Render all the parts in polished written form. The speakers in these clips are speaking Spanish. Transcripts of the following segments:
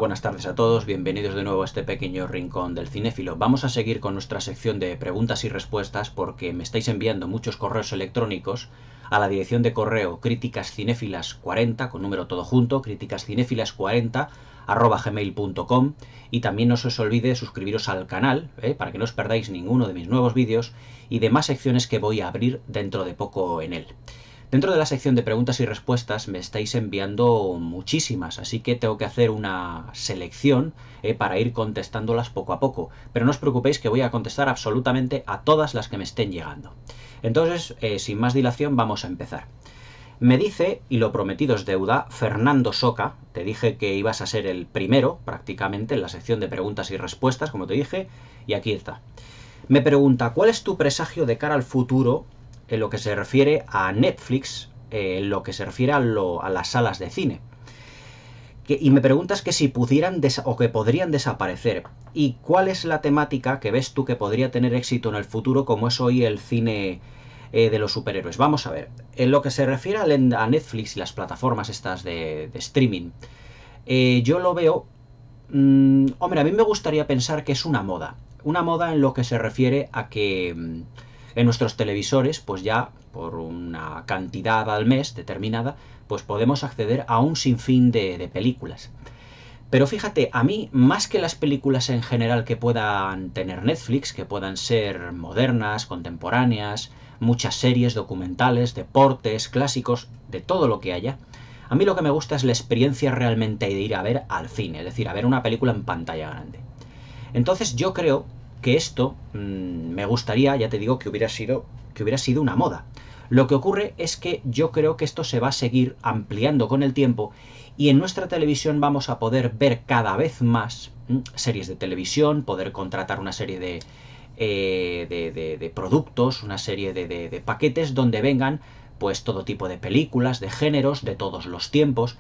buenas tardes a todos, bienvenidos de nuevo a este pequeño rincón del cinéfilo. Vamos a seguir con nuestra sección de preguntas y respuestas porque me estáis enviando muchos correos electrónicos a la dirección de correo criticascinéfilas40, con número todo junto, criticascinéfilas40 @gmail.com, y también no se os olvide suscribiros al canal para que no os perdáis ninguno de mis nuevos vídeos y demás secciones que voy a abrir dentro de poco en él. Dentro de la sección de preguntas y respuestas me estáis enviando muchísimas, así que tengo que hacer una selección para ir contestándolas poco a poco. Pero no os preocupéis que voy a contestar absolutamente a todas las que me estén llegando. Entonces, sin más dilación, vamos a empezar. Me dice, y lo prometido es deuda, Fernando Soca, te dije que ibas a ser el primero prácticamente en la sección de preguntas y respuestas, como te dije, y aquí está. Me pregunta, ¿cuál es tu presagio de cara al futuro en lo que se refiere a Netflix, en lo que se refiere a las salas de cine? Y me preguntas que si pudieran o que podrían desaparecer. ¿Y cuál es la temática que ves tú que podría tener éxito en el futuro, como es hoy el cine de los superhéroes? Vamos a ver. En lo que se refiere a Netflix y las plataformas estas de streaming, yo lo veo... hombre, a mí me gustaría pensar que es una moda. Una moda en lo que se refiere a que... en nuestros televisores, pues ya por una cantidad al mes determinada, pues podemos acceder a un sinfín de películas. Pero fíjate, a mí, más que las películas en general que puedan tener Netflix, que puedan ser modernas, contemporáneas, muchas series, documentales, deportes, clásicos, de todo lo que haya, a mí lo que me gusta es la experiencia realmente de ir a ver al cine, es decir, a ver una película en pantalla grande. Entonces yo creo que esto me gustaría, ya te digo, que hubiera sido una moda. Lo que ocurre es que yo creo que esto se va a seguir ampliando con el tiempo y en nuestra televisión vamos a poder ver cada vez más series de televisión, poder contratar una serie de productos, una serie de paquetes donde vengan pues todo tipo de películas, de géneros, de todos los tiempos,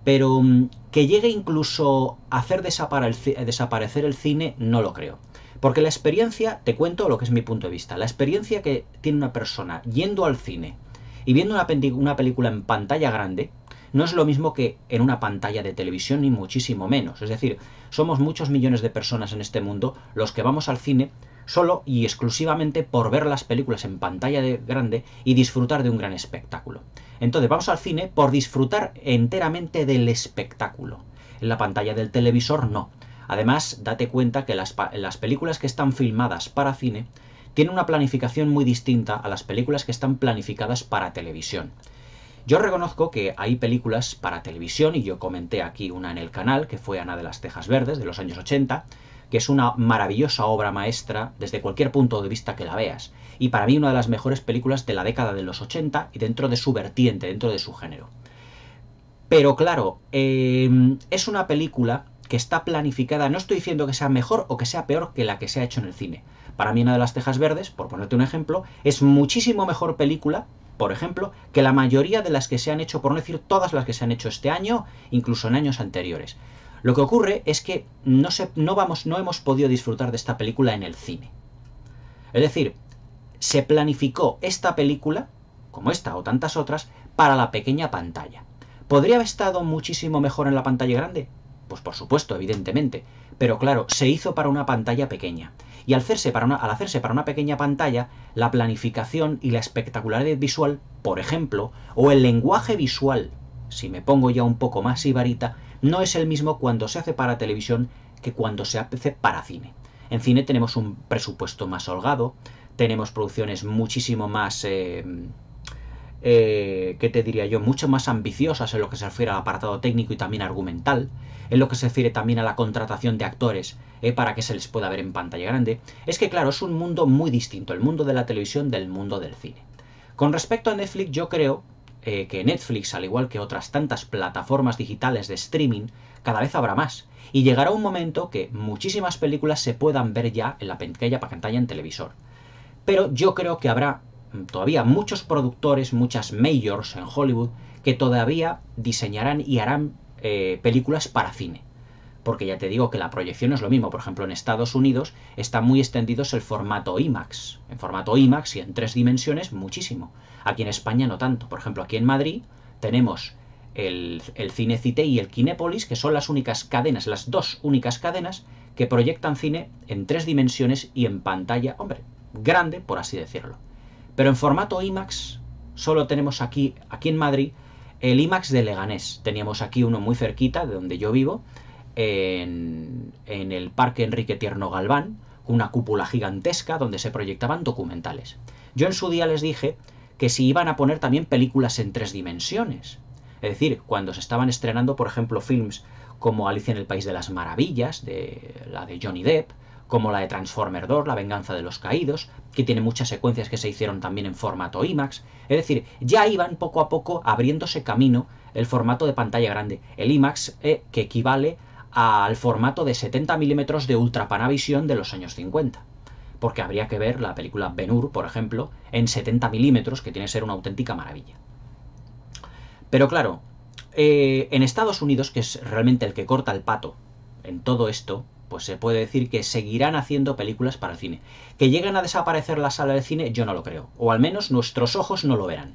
pero que llegue incluso a hacer desaparecer el cine, no lo creo. Porque la experiencia, te cuento lo que es mi punto de vista, la experiencia que tiene una persona yendo al cine y viendo una película en pantalla grande no es lo mismo que en una pantalla de televisión, ni muchísimo menos. Es decir, somos muchos millones de personas en este mundo los que vamos al cine solo y exclusivamente por ver las películas en pantalla grande y disfrutar de un gran espectáculo. Entonces vamos al cine por disfrutar enteramente del espectáculo. En la pantalla del televisor no. Además, date cuenta que las películas que están filmadas para cine tienen una planificación muy distinta a las películas que están planificadas para televisión. Yo reconozco que hay películas para televisión, y yo comenté aquí una en el canal, que fue Ana de las Tejas Verdes, de los años 80, que es una maravillosa obra maestra desde cualquier punto de vista que la veas. Y para mí una de las mejores películas de la década de los 80 y dentro de su vertiente, dentro de su género. Pero claro, es una película que está planificada, no estoy diciendo que sea mejor o que sea peor que la que se ha hecho en el cine. Para mí Ana de las Tejas Verdes, por ponerte un ejemplo, es muchísimo mejor película, por ejemplo, que la mayoría de las que se han hecho, por no decir todas las que se han hecho este año, incluso en años anteriores. Lo que ocurre es que no hemos podido disfrutar de esta película en el cine. Es decir, se planificó esta película, como esta o tantas otras, para la pequeña pantalla. ¿Podría haber estado muchísimo mejor en la pantalla grande? Pues por supuesto, evidentemente. Pero claro, se hizo para una pantalla pequeña. Y al hacerse para una pequeña pantalla, la planificación y la espectacularidad visual, por ejemplo, o el lenguaje visual, si me pongo ya un poco más sibarita, no es el mismo cuando se hace para televisión que cuando se hace para cine. En cine tenemos un presupuesto más holgado, tenemos producciones muchísimo más... ¿qué te diría yo? Mucho más ambiciosas en lo que se refiere al apartado técnico y también argumental, en lo que se refiere también a la contratación de actores para que se les pueda ver en pantalla grande. Es que claro, es un mundo muy distinto, el mundo de la televisión del mundo del cine. Con respecto a Netflix, yo creo que Netflix, al igual que otras tantas plataformas digitales de streaming, cada vez habrá más. Y llegará un momento que muchísimas películas se puedan ver ya en la pequeña pantalla en televisor. Pero yo creo que habrá todavía muchos productores, muchas majors en Hollywood, que todavía diseñarán y harán películas para cine. Porque ya te digo que la proyección es lo mismo. Por ejemplo, en Estados Unidos está muy extendido el formato IMAX. En formato IMAX y en 3 dimensiones, muchísimo. Aquí en España no tanto. Por ejemplo, aquí en Madrid tenemos el Cinecité y el Kinépolis, que son las únicas cadenas, las dos únicas cadenas que proyectan cine en 3 dimensiones y en pantalla, hombre, grande, por así decirlo. Pero en formato IMAX solo tenemos aquí en Madrid, el IMAX de Leganés. Teníamos aquí uno muy cerquita de donde yo vivo, en el Parque Enrique Tierno Galván, con una cúpula gigantesca donde se proyectaban documentales. Yo en su día les dije que si iban a poner también películas en 3 dimensiones. Es decir, cuando se estaban estrenando, por ejemplo, films como Alicia en el País de las Maravillas, la de Johnny Depp, como la de Transformer 2, La Venganza de los Caídos, que tiene muchas secuencias que se hicieron también en formato IMAX. Es decir, ya iban poco a poco abriéndose camino el formato de pantalla grande. El IMAX, que equivale al formato de 70 milímetros de Ultra Panavision de los años 50. Porque habría que ver la película Ben-Hur, por ejemplo, en 70 milímetros, que tiene que ser una auténtica maravilla. Pero claro, en Estados Unidos, que es realmente el que corta el pato en todo esto, pues se puede decir que seguirán haciendo películas para el cine. Que lleguen a desaparecer la sala de cine, yo no lo creo. O al menos nuestros ojos no lo verán.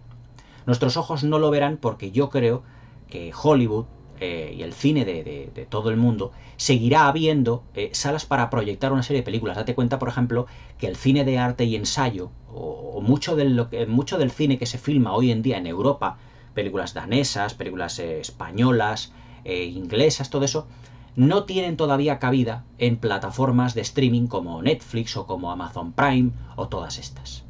Nuestros ojos no lo verán porque yo creo que Hollywood y el cine de todo el mundo seguirá habiendo salas para proyectar una serie de películas. Date cuenta, por ejemplo, que el cine de arte y ensayo, o mucho del cine que se filma hoy en día en Europa, películas danesas, películas españolas, inglesas, todo eso, no tienen todavía cabida en plataformas de streaming como Netflix o como Amazon Prime o todas estas.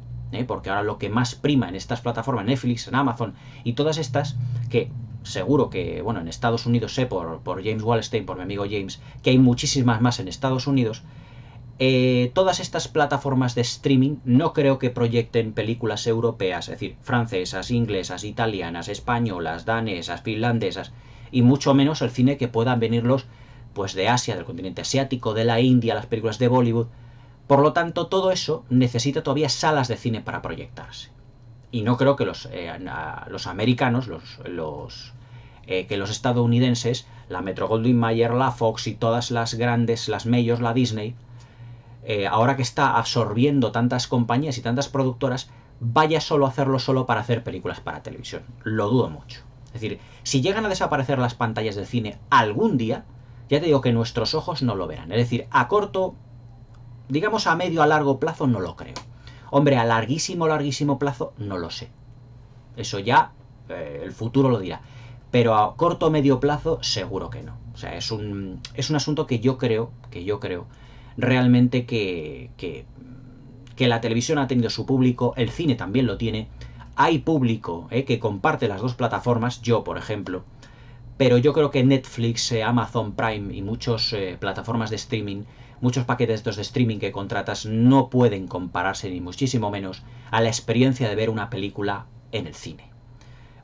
Porque ahora lo que más prima en estas plataformas, Netflix, en Amazon y todas estas, que seguro que, bueno, en Estados Unidos sé por James Wallstein, por mi amigo James, que hay muchísimas más en Estados Unidos, todas estas plataformas de streaming no creo que proyecten películas europeas, es decir, francesas, inglesas, italianas, españolas, danesas, finlandesas, y mucho menos el cine que puedan venirlos pues de Asia, del continente asiático, de la India, las películas de Bollywood. Por lo tanto, todo eso necesita todavía salas de cine para proyectarse. Y no creo que los americanos, que los estadounidenses, la Metro-Goldwyn-Mayer, la Fox y todas las grandes, las majors, la Disney, ahora que está absorbiendo tantas compañías y tantas productoras, vaya solo a hacerlo solo para hacer películas para televisión. Lo dudo mucho. Es decir, si llegan a desaparecer las pantallas del cine algún día, ya te digo que nuestros ojos no lo verán. Es decir, a corto, digamos a medio, a largo plazo, no lo creo. Hombre, a larguísimo plazo, no lo sé. Eso ya el futuro lo dirá. Pero a corto o medio plazo, seguro que no. O sea, es un asunto que yo creo realmente que la televisión ha tenido su público, el cine también lo tiene. Hay público que comparte las dos plataformas, yo por ejemplo, pero yo creo que Netflix, Amazon Prime y muchas plataformas de streaming, muchos paquetes estos de streaming que contratas no pueden compararse ni muchísimo menos a la experiencia de ver una película en el cine.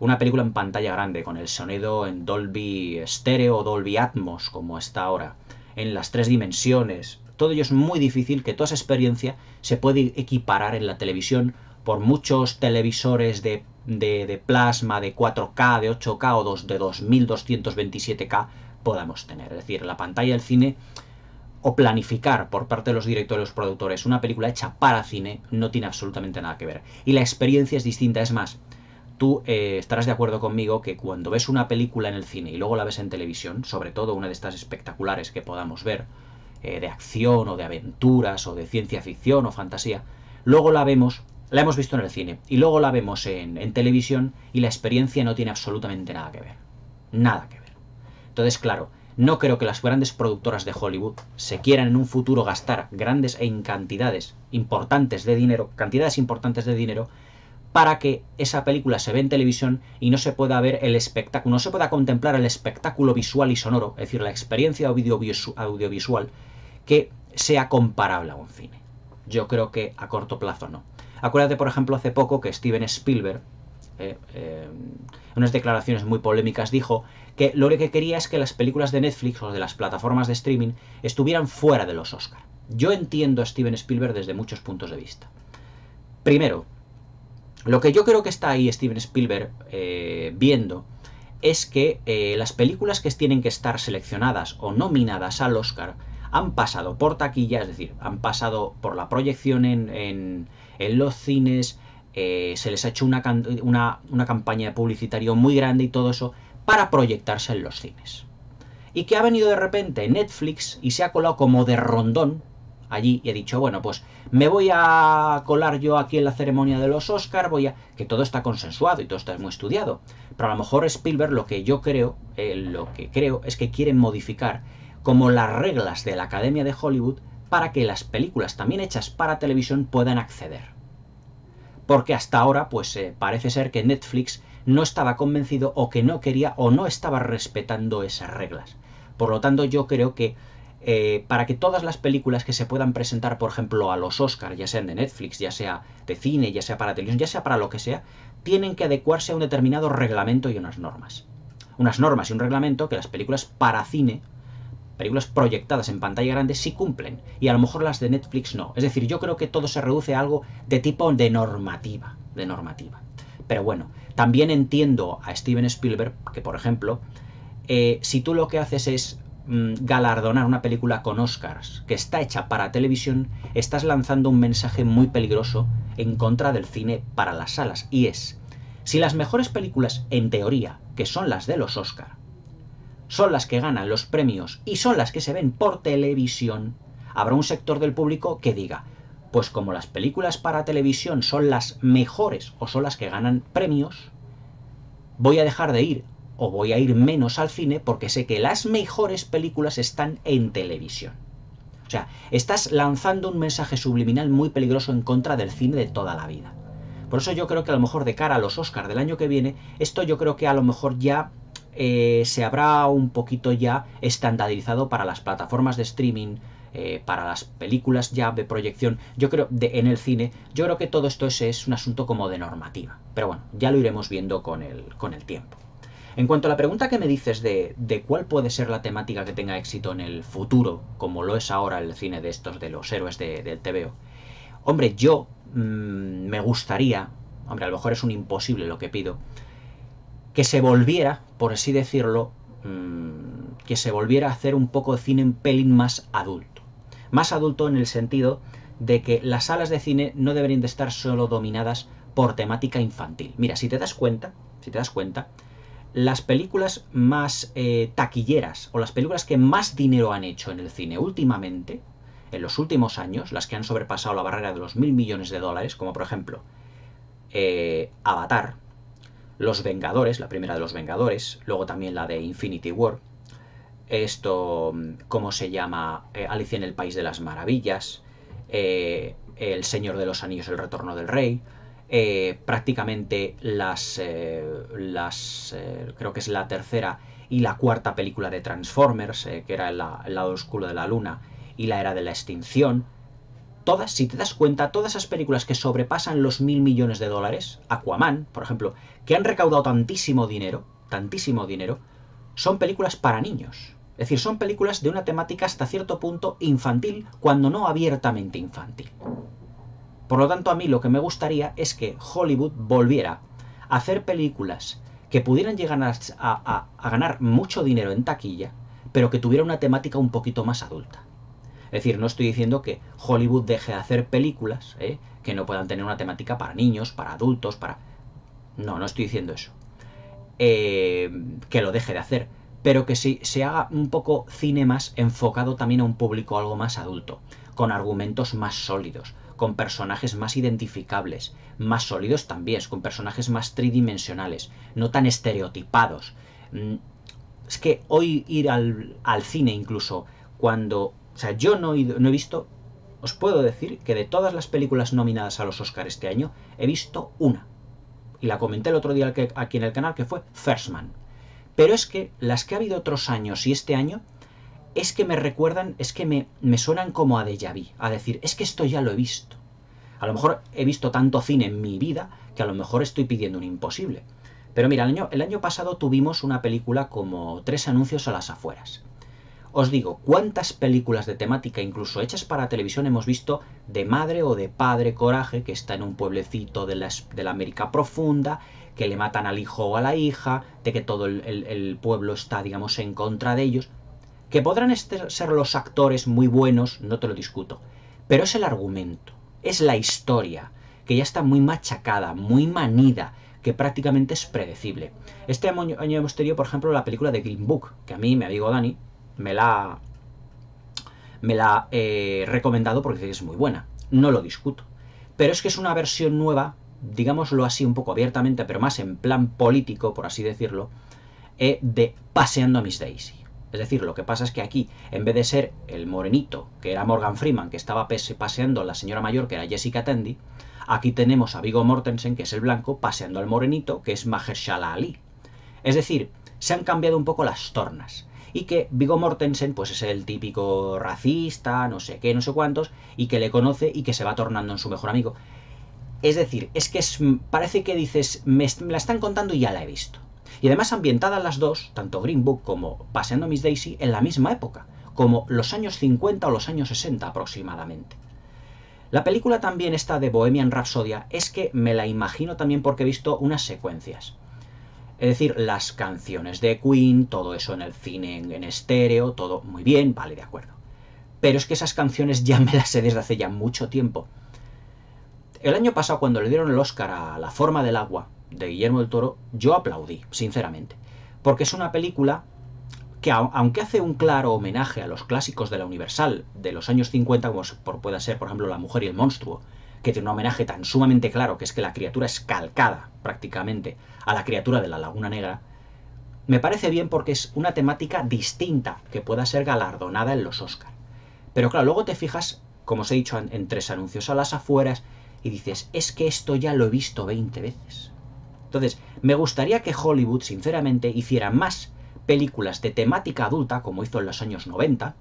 Una película en pantalla grande, con el sonido en Dolby Stereo o Dolby Atmos, como está ahora, en las 3 dimensiones. Todo ello es muy difícil que toda esa experiencia se puede equiparar en la televisión por muchos televisores de plasma, de 4K, de 8K o de 2227K podamos tener. Es decir, la pantalla del cine o planificar por parte de los directores y los productores una película hecha para cine no tiene absolutamente nada que ver. Y la experiencia es distinta. Es más, tú estarás de acuerdo conmigo que cuando ves una película en el cine y luego la ves en televisión, sobre todo una de estas espectaculares que podamos ver, de acción o de aventuras o de ciencia ficción o fantasía, luego la hemos visto en el cine y luego la vemos en televisión y la experiencia no tiene absolutamente nada que ver. Nada que ver. Entonces, claro, no creo que las grandes productoras de Hollywood se quieran en un futuro gastar grandes cantidades importantes de dinero, para que esa película se vea en televisión y no se pueda ver el espectáculo, no se pueda contemplar el espectáculo visual y sonoro, es decir, la experiencia audiovisual que sea comparable a un cine. Yo creo que a corto plazo no. Acuérdate, por ejemplo, hace poco que Steven Spielberg, en unas declaraciones muy polémicas, dijo que lo que quería es que las películas de Netflix o de las plataformas de streaming estuvieran fuera de los Oscar. Yo entiendo a Steven Spielberg desde muchos puntos de vista. Primero, lo que yo creo que está ahí Steven Spielberg viendo es que las películas que tienen que estar seleccionadas o nominadas al Oscar han pasado por taquilla, es decir, han pasado por la proyección en los cines, se les ha hecho una campaña publicitaria muy grande y todo eso para proyectarse en los cines. Y que ha venido de repente Netflix y se ha colado como de rondón allí y ha dicho, bueno, pues me voy a colar yo aquí en la ceremonia de los Oscar, que todo está consensuado y todo está muy estudiado. Pero a lo mejor Spielberg lo que creo es que quieren modificar como las reglas de la Academia de Hollywood para que las películas también hechas para televisión puedan acceder. Porque hasta ahora, pues parece ser que Netflix no estaba convencido o que no quería o no estaba respetando esas reglas. Por lo tanto, yo creo que para que todas las películas que se puedan presentar, por ejemplo, a los Oscars, ya sean de Netflix, ya sea de cine, ya sea para televisión, ya sea para lo que sea, tienen que adecuarse a un determinado reglamento y unas normas. Unas normas y un reglamento que las películas para cine, películas proyectadas en pantalla grande, sí cumplen, y a lo mejor las de Netflix no. Es decir, yo creo que todo se reduce a algo de tipo de normativa. Pero bueno, también entiendo a Steven Spielberg que, por ejemplo, si tú lo que haces es galardonar una película con Oscars que está hecha para televisión, estás lanzando un mensaje muy peligroso en contra del cine para las salas. Y es, si las mejores películas, en teoría, que son las de los Oscars, son las que ganan los premios y son las que se ven por televisión, habrá un sector del público que diga, pues como las películas para televisión son las mejores o son las que ganan premios, voy a dejar de ir o voy a ir menos al cine porque sé que las mejores películas están en televisión. O sea, estás lanzando un mensaje subliminal muy peligroso en contra del cine de toda la vida. Por eso yo creo que a lo mejor de cara a los Oscars del año que viene, esto yo creo que a lo mejor ya se habrá un poquito ya estandarizado para las plataformas de streaming, para las películas ya de proyección, yo creo, en el cine, yo creo que todo esto es un asunto como de normativa. Pero bueno, ya lo iremos viendo con el tiempo. En cuanto a la pregunta que me dices de cuál puede ser la temática que tenga éxito en el futuro, como lo es ahora el cine de estos, de los héroes del TVO, hombre, yo me gustaría, hombre, a lo mejor es un imposible lo que pido, que se volviera, por así decirlo, que se volviera a hacer un poco de cine un pelín más adulto. Más adulto en el sentido de que las salas de cine no deberían de estar solo dominadas por temática infantil. Mira, si te das cuenta, las películas más taquilleras o las películas que más dinero han hecho en el cine últimamente, en los últimos años, las que han sobrepasado la barrera de los 1.000 millones de dólares, como por ejemplo Avatar, Los Vengadores, la primera de Los Vengadores, luego también la de Infinity War, ¿cómo se llama? Alicia en el País de las Maravillas, El Señor de los Anillos, El Retorno del Rey, prácticamente creo que es la tercera y la cuarta película de Transformers, que era el lado oscuro de la luna y la era de la extinción. Todas, si te das cuenta, todas esas películas que sobrepasan los 1.000 millones de dólares, Aquaman, por ejemplo, que han recaudado tantísimo dinero, son películas para niños. Es decir, son películas de una temática hasta cierto punto infantil, cuando no abiertamente infantil. Por lo tanto, a mí lo que me gustaría es que Hollywood volviera a hacer películas que pudieran llegar a ganar mucho dinero en taquilla, pero que tuviera una temática un poquito más adulta. Es decir, no estoy diciendo que Hollywood deje de hacer películas que no puedan tener una temática para niños, para adultos, para... No estoy diciendo eso. Que lo deje de hacer, pero que sí se haga un poco cine más enfocado también a un público algo más adulto, con argumentos más sólidos, con personajes más identificables, más sólidos también, con personajes más tridimensionales, no tan estereotipados. Es que hoy ir al cine incluso cuando... O sea, yo no he visto, os puedo decir que de todas las películas nominadas a los Oscars este año, he visto una. Y la comenté el otro día aquí en el canal, que fue First Man. Pero es que las que ha habido otros años y este año, es que me recuerdan, es que me suenan como a déjà vu. A decir, es que esto ya lo he visto. A lo mejor he visto tanto cine en mi vida que a lo mejor estoy pidiendo un imposible. Pero mira, el año pasado tuvimos una película como 3 anuncios a las afueras. Os digo, ¿cuántas películas de temática, incluso hechas para televisión, hemos visto de madre o de padre coraje que está en un pueblecito de la América profunda, que le matan al hijo o a la hija, de que todo el pueblo está, digamos, en contra de ellos? Que podrán ser los actores muy buenos, no te lo discuto, pero es el argumento, es la historia, que ya está muy machacada, muy manida, que prácticamente es predecible. Este año hemos tenido, por ejemplo, la película de Green Book, que a mí, mi amigo Dani, me la ha recomendado porque dice que es muy buena. No lo discuto. Pero es que es una versión nueva, digámoslo así un poco abiertamente, pero más en plan político, por así decirlo, de Paseando a Miss Daisy. Es decir, lo que pasa es que aquí, en vez de ser el morenito, que era Morgan Freeman, que estaba paseando a la señora mayor, que era Jessica Tandy, aquí tenemos a Viggo Mortensen, que es el blanco, paseando al morenito, que es Mahershala Ali. Es decir, se han cambiado un poco las tornas. Y que Viggo Mortensen pues es el típico racista, no sé qué, no sé cuántos, y que le conoce y que se va tornando en su mejor amigo. Es decir, es que parece que dices, me la están contando y ya la he visto. Y además ambientadas las dos, tanto Green Book como Paseando a Miss Daisy, en la misma época, como los años 50 o los años 60 aproximadamente. La película también esta de Bohemian Rhapsody es que me la imagino también porque he visto unas secuencias. Es decir, las canciones de Queen, todo eso en el cine en estéreo, todo muy bien, vale, de acuerdo. Pero es que esas canciones ya me las sé desde hace ya mucho tiempo. El año pasado, cuando le dieron el Oscar a La forma del agua, de Guillermo del Toro, yo aplaudí, sinceramente. Porque es una película que, aunque hace un claro homenaje a los clásicos de la Universal de los años 50, como puede ser, por ejemplo, La mujer y el monstruo, que tiene un homenaje tan sumamente claro que es que la criatura es calcada, prácticamente, a la criatura de la Laguna Negra, me parece bien porque es una temática distinta que pueda ser galardonada en los Oscar. Pero claro, luego te fijas, como os he dicho, en 3 anuncios a las afueras, y dices, es que esto ya lo he visto 20 veces. Entonces, me gustaría que Hollywood, sinceramente, hiciera más películas de temática adulta, como hizo en los años 90,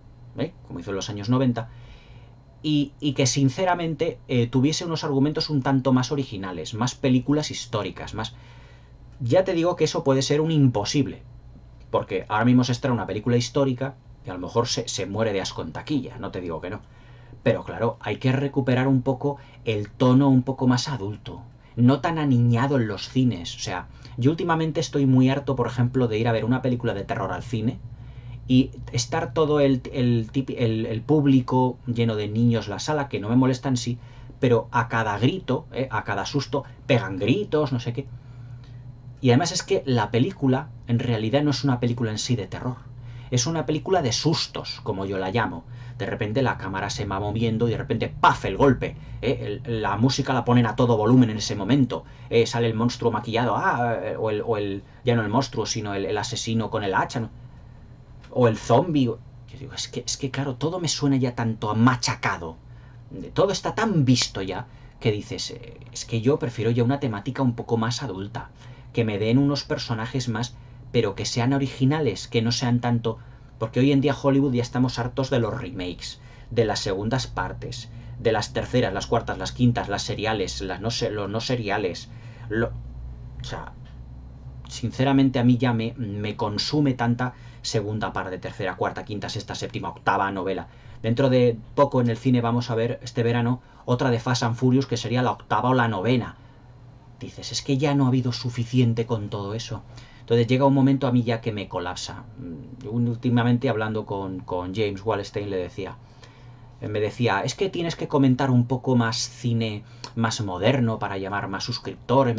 y que sinceramente tuviese unos argumentos un tanto más originales, más películas históricas, más... Ya te digo que eso puede ser un imposible, porque ahora mismo se estrena una película histórica y a lo mejor se muere de asco en taquilla, no te digo que no. Pero claro, hay que recuperar un poco el tono un poco más adulto, no tan aniñado en los cines. O sea, yo últimamente estoy muy harto, por ejemplo, de ir a ver una película de terror al cine y estar todo el público lleno de niños en la sala, que no me molesta en sí, pero a cada grito, a cada susto, pegan gritos, no sé qué. Y además es que la película en realidad no es una película en sí de terror, es una película de sustos, como yo la llamo. De repente la cámara se va moviendo y de repente ¡paf! El golpe. La música la ponen a todo volumen en ese momento. Sale el monstruo maquillado, ya no el monstruo, sino el asesino con el hacha, ¿no? O el zombie. Yo digo, es que claro, todo me suena ya tanto a machacado. Todo está tan visto ya que dices, es que yo prefiero ya una temática un poco más adulta. Que me den unos personajes más, pero que sean originales, que no sean tanto... Porque hoy en día Hollywood ya estamos hartos de los remakes, de las segundas partes, de las terceras, las cuartas, las quintas, las seriales, los no seriales. O sea, sinceramente a mí ya me consume tanta segunda parte, tercera, cuarta, quinta, sexta, séptima, octava, novela. Dentro de poco en el cine vamos a ver este verano otra de Fast and Furious que sería la octava o la novena. Dices, es que ya no ha habido suficiente con todo eso. Entonces llega un momento a mí ya que me colapsa. Últimamente hablando con James Wallstein me decía, es que tienes que comentar un poco más cine más moderno para llamar más suscriptores,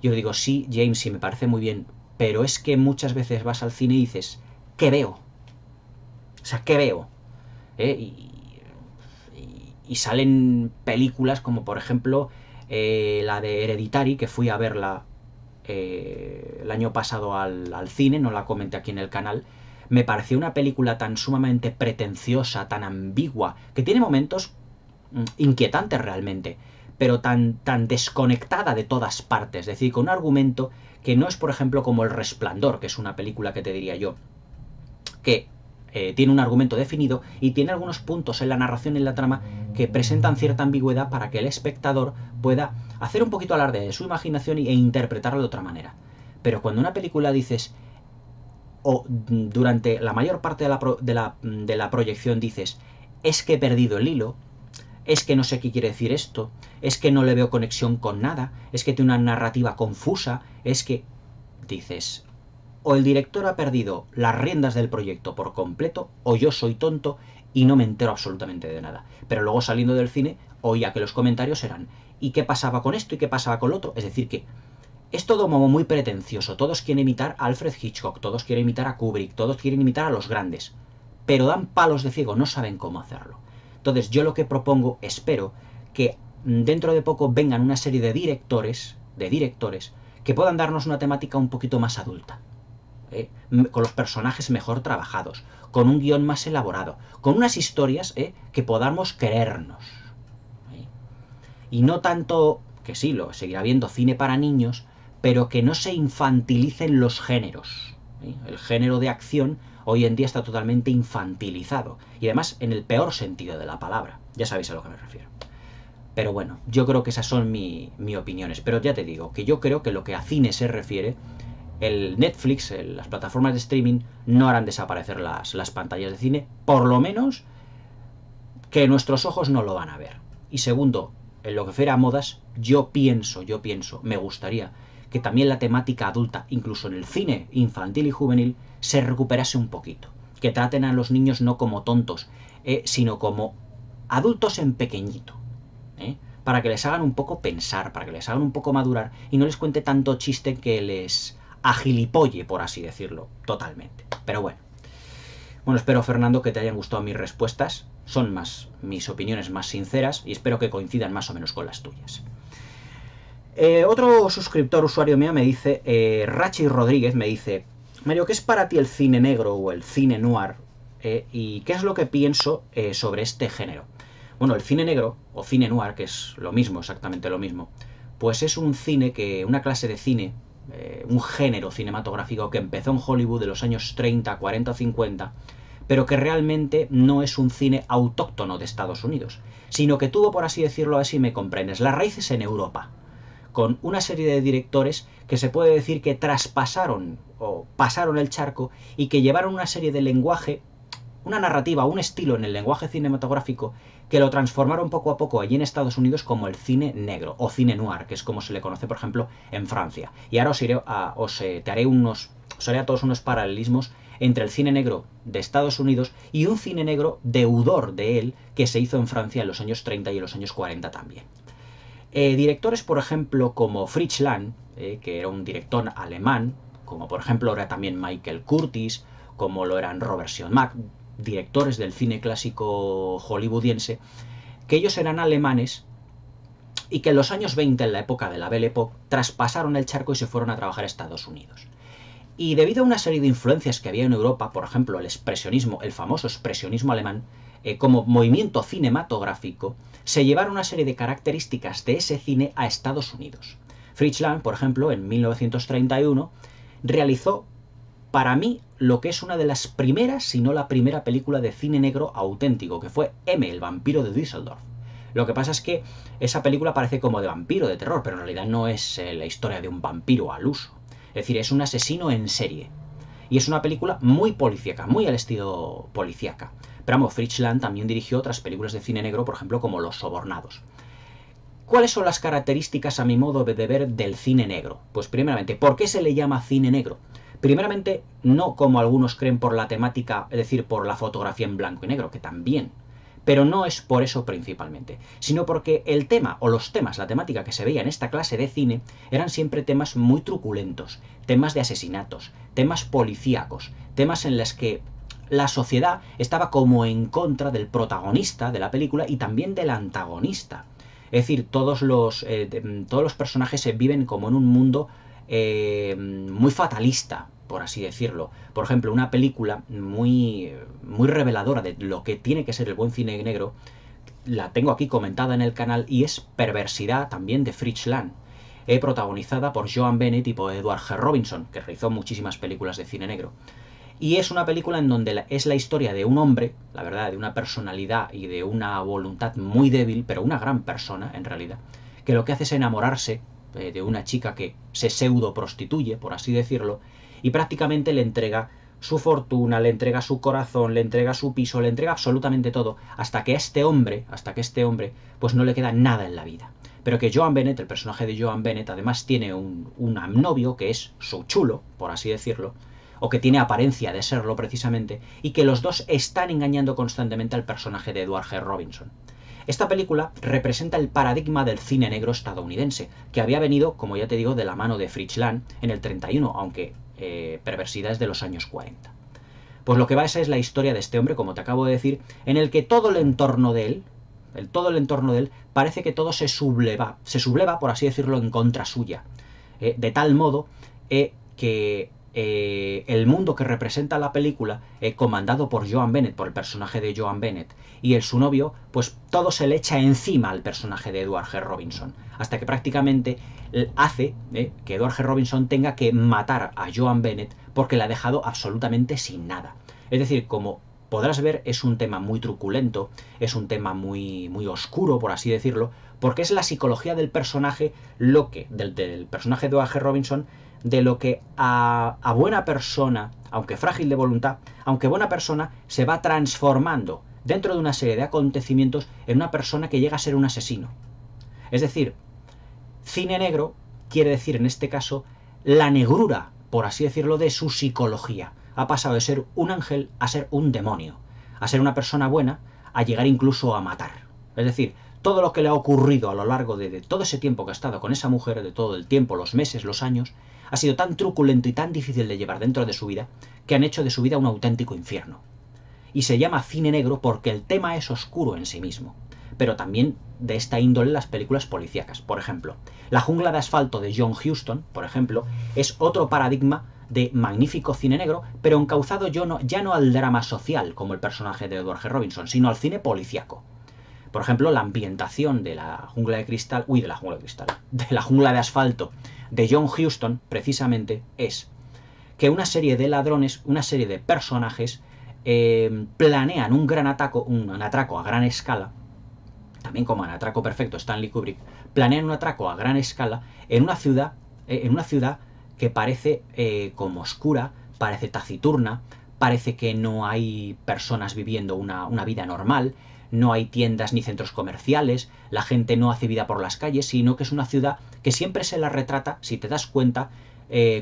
Yo le digo, sí, James, sí, me parece muy bien, pero es que muchas veces vas al cine y dices, ¿qué veo? O sea, ¿qué veo? Y salen películas como por ejemplo la de Hereditary, que fui a verla el año pasado al cine, no la comenté aquí en el canal. Me pareció una película tan sumamente pretenciosa, tan ambigua, que tiene momentos inquietantes realmente, pero tan desconectada de todas partes. Es decir, con un argumento que no es, por ejemplo, como El Resplandor, que es una película que te diría yo, que tiene un argumento definido y tiene algunos puntos en la narración y en la trama que presentan cierta ambigüedad para que el espectador pueda hacer un poquito alarde de su imaginación e interpretarlo de otra manera. Pero cuando una película dices, o durante la mayor parte de la proyección dices, es que he perdido el hilo, es que no sé qué quiere decir esto, es que no le veo conexión con nada, es que tiene una narrativa confusa, es que dices... O el director ha perdido las riendas del proyecto por completo, o yo soy tonto y no me entero absolutamente de nada. Pero luego saliendo del cine, oía que los comentarios eran ¿y qué pasaba con esto y qué pasaba con lo otro? Es decir que es todo como muy pretencioso. Todos quieren imitar a Alfred Hitchcock, todos quieren imitar a Kubrick, todos quieren imitar a los grandes. Pero dan palos de ciego, no saben cómo hacerlo. Entonces yo lo que propongo, espero que dentro de poco vengan una serie de directores que puedan darnos una temática un poquito más adulta. Con los personajes mejor trabajados, con un guión más elaborado, con unas historias que podamos creernos. Y no tanto, que sí, lo seguirá viendo cine para niños, pero que no se infantilicen los géneros. El género de acción hoy en día está totalmente infantilizado, y además en el peor sentido de la palabra. Ya sabéis a lo que me refiero. Pero bueno, yo creo que esas son mis opiniones. Pero ya te digo, que yo creo que lo que a cine se refiere, el Netflix, las plataformas de streaming, no harán desaparecer las pantallas de cine, por lo menos que nuestros ojos no lo van a ver. Y segundo, en lo que fuera a modas, yo pienso, me gustaría que también la temática adulta, incluso en el cine infantil y juvenil, se recuperase un poquito. Que traten a los niños no como tontos, sino como adultos en pequeñito. Para que les hagan un poco pensar, para que les hagan un poco madurar y no les cuente tanto chiste que les agilipolle, por así decirlo, totalmente. Pero bueno. Bueno, espero, Fernando, que te hayan gustado mis respuestas. Son mis opiniones más sinceras y espero que coincidan más o menos con las tuyas. Otro suscriptor, usuario mío, me dice, Rachi Rodríguez, me dice: Mario, ¿qué es para ti el cine negro o el cine noir? ¿Y qué es lo que pienso sobre este género? Bueno, el cine negro, o cine noir, que es lo mismo, exactamente lo mismo, pues es un cine una clase de cine, un género cinematográfico que empezó en Hollywood de los años 30, 40 o 50, pero que realmente no es un cine autóctono de Estados Unidos, sino que tuvo, por así decirlo, así me comprendes, las raíces en Europa, con una serie de directores que se puede decir que traspasaron o pasaron el charco y que llevaron una serie de lenguaje, una narrativa, un estilo en el lenguaje cinematográfico que lo transformaron poco a poco allí en Estados Unidos como el cine negro o cine noir, que es como se le conoce, por ejemplo, en Francia. Y ahora os haré a todos unos paralelismos entre el cine negro de Estados Unidos y un cine negro deudor de él que se hizo en Francia en los años 30 y en los años 40 también. Directores, por ejemplo, como Fritz Lang, que era un director alemán, como por ejemplo era también Michael Curtiz, como lo eran Robert Siodmak, directores del cine clásico hollywoodiense, que ellos eran alemanes y que en los años 20, en la época de la Belle Époque, traspasaron el charco y se fueron a trabajar a Estados Unidos. Y debido a una serie de influencias que había en Europa, por ejemplo el expresionismo, el famoso expresionismo alemán, como movimiento cinematográfico, se llevaron una serie de características de ese cine a Estados Unidos. Fritz Lang, por ejemplo, en 1931, realizó, para mí, lo que es una de las primeras, si no la primera película de cine negro auténtico, que fue M, el vampiro de Düsseldorf. Lo que pasa es que esa película parece como de vampiro, de terror, pero en realidad no es la historia de un vampiro al uso. Es decir, es un asesino en serie. Y es una película muy policíaca, muy al estilo policíaca. Pero vamos, Fritz Lang también dirigió otras películas de cine negro, por ejemplo, como Los Sobornados. ¿Cuáles son las características, a mi modo de ver, del cine negro? Pues primeramente, ¿por qué se le llama cine negro? Primeramente, no como algunos creen por la temática, es decir, por la fotografía en blanco y negro, que también. Pero no es por eso principalmente, sino porque el tema o los temas, la temática que se veía en esta clase de cine, eran siempre temas muy truculentos, temas de asesinatos, temas policíacos, temas en los que la sociedad estaba como en contra del protagonista de la película y también del antagonista. Es decir, todos los personajes se viven como en un mundo muy fatalista, por así decirlo. Por ejemplo, una película muy reveladora de lo que tiene que ser el buen cine negro, la tengo aquí comentada en el canal, y es Perversidad, también de Fritz Lang, protagonizada por Joan Bennett y por Edward G. Robinson, que realizó muchísimas películas de cine negro. Y es una película en donde es la historia de un hombre, la verdad, de una personalidad y de una voluntad muy débil, pero una gran persona en realidad, que lo que hace es enamorarse de una chica que se pseudo prostituye, por así decirlo, y prácticamente le entrega su fortuna, le entrega su corazón, le entrega su piso, le entrega absolutamente todo, hasta que a este hombre, pues no le queda nada en la vida. Pero que Joan Bennett, el personaje de Joan Bennett, además tiene un novio que es su chulo, por así decirlo, o que tiene apariencia de serlo precisamente, y que los dos están engañando constantemente al personaje de Edward G. Robinson. Esta película representa el paradigma del cine negro estadounidense, que había venido, como ya te digo, de la mano de Fritz Lang en el 31, aunque Perversidad es de los años 40. Pues lo que va es la historia de este hombre, como te acabo de decir, en el que todo el entorno de él, parece que todo se subleva, por así decirlo, en contra suya. De tal modo que el mundo que representa la película, comandado por Joan Bennett, por el personaje de Joan Bennett, y su novio, pues todo se le echa encima al personaje de Edward G. Robinson, hasta que prácticamente hace que Edward G. Robinson tenga que matar a Joan Bennett porque le ha dejado absolutamente sin nada. Es decir, como podrás ver, es un tema muy truculento, es un tema muy, muy oscuro, por así decirlo, porque es la psicología del personaje, del personaje de Edward G. Robinson, de lo que a buena persona, aunque frágil de voluntad, aunque buena persona, se va transformando dentro de una serie de acontecimientos en una persona que llega a ser un asesino. Es decir, cine negro quiere decir en este caso la negrura, por así decirlo, de su psicología. Ha pasado de ser un ángel a ser un demonio, a ser una persona buena, a llegar incluso a matar. Es decir, todo lo que le ha ocurrido a lo largo de todo ese tiempo que ha estado con esa mujer, de todo el tiempo, los meses, los años, ha sido tan truculento y tan difícil de llevar dentro de su vida, que han hecho de su vida un auténtico infierno. Y se llama cine negro porque el tema es oscuro en sí mismo. Pero también de esta índole las películas policíacas. Por ejemplo, La jungla de asfalto de John Huston, por ejemplo, es otro paradigma de magnífico cine negro, pero encauzado ya no al drama social, como el personaje de Edward G. Robinson, sino al cine policíaco. Por ejemplo, la ambientación de La jungla de cristal, de La jungla de asfalto de John Huston, precisamente, es que una serie de ladrones, una serie de personajes, planean un atraco a gran escala, también como en Atraco Perfecto Stanley Kubrick, planean un atraco a gran escala en una ciudad que parece como oscura, parece taciturna, parece que no hay personas viviendo una vida normal, no hay tiendas ni centros comerciales, la gente no hace vida por las calles, sino que es una ciudad que siempre se la retrata, si te das cuenta,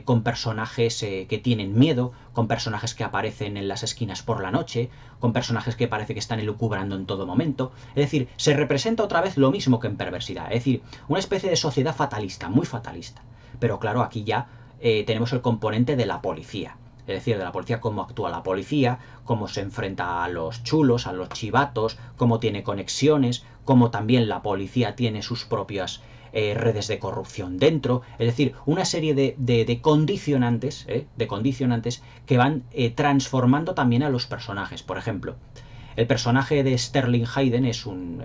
con personajes que tienen miedo, con personajes que aparecen en las esquinas por la noche, con personajes que parece que están elucubrando en todo momento. Es decir, se representa otra vez lo mismo que en Perversidad, es decir, una especie de sociedad fatalista, muy fatalista. Pero claro, aquí ya tenemos el componente de la policía. Es decir, de la policía, cómo actúa la policía, cómo se enfrenta a los chulos, a los chivatos, cómo tiene conexiones, cómo también la policía tiene sus propias redes de corrupción dentro. Es decir, una serie de condicionantes, que van transformando también a los personajes. Por ejemplo, el personaje de Sterling Hayden es un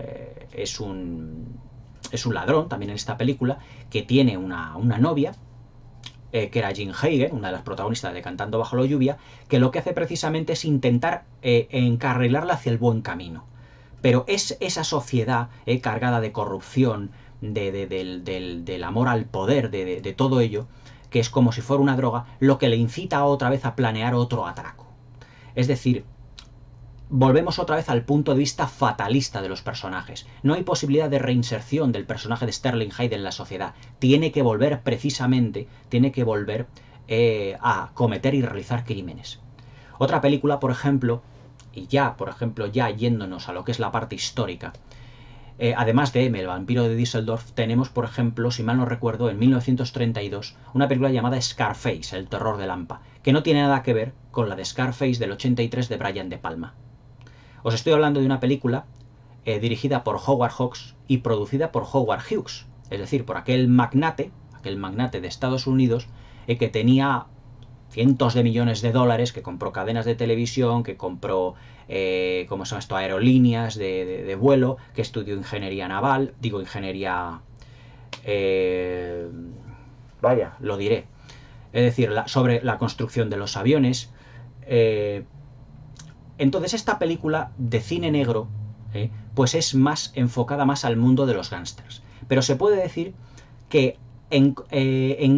ladrón, también en esta película, que tiene una novia, que era Jean Hagen, una de las protagonistas de Cantando bajo la lluvia, que lo que hace precisamente es intentar encarrilarla hacia el buen camino. Pero es esa sociedad cargada de corrupción, del amor al poder, de todo ello, que es como si fuera una droga, lo que le incita otra vez a planear otro atraco. Es decir, volvemos otra vez al punto de vista fatalista de los personajes. No hay posibilidad de reinserción del personaje de Sterling Hayden en la sociedad. Tiene que volver a cometer y realizar crímenes. Otra película, por ejemplo, ya yéndonos a lo que es la parte histórica, además de M, el vampiro de Düsseldorf, tenemos, por ejemplo, si mal no recuerdo, en 1932, una película llamada Scarface, el terror de Lampa, que no tiene nada que ver con la de Scarface del 83 de Brian De Palma. Os estoy hablando de una película dirigida por Howard Hawks y producida por Howard Hughes, es decir, por aquel magnate de Estados Unidos que tenía cientos de millones de dólares, que compró cadenas de televisión, que compró aerolíneas de vuelo, que estudió ingeniería naval, lo diré, es decir, sobre la construcción de los aviones. Entonces esta película de cine negro pues es más enfocada más al mundo de los gángsters. Pero se puede decir que en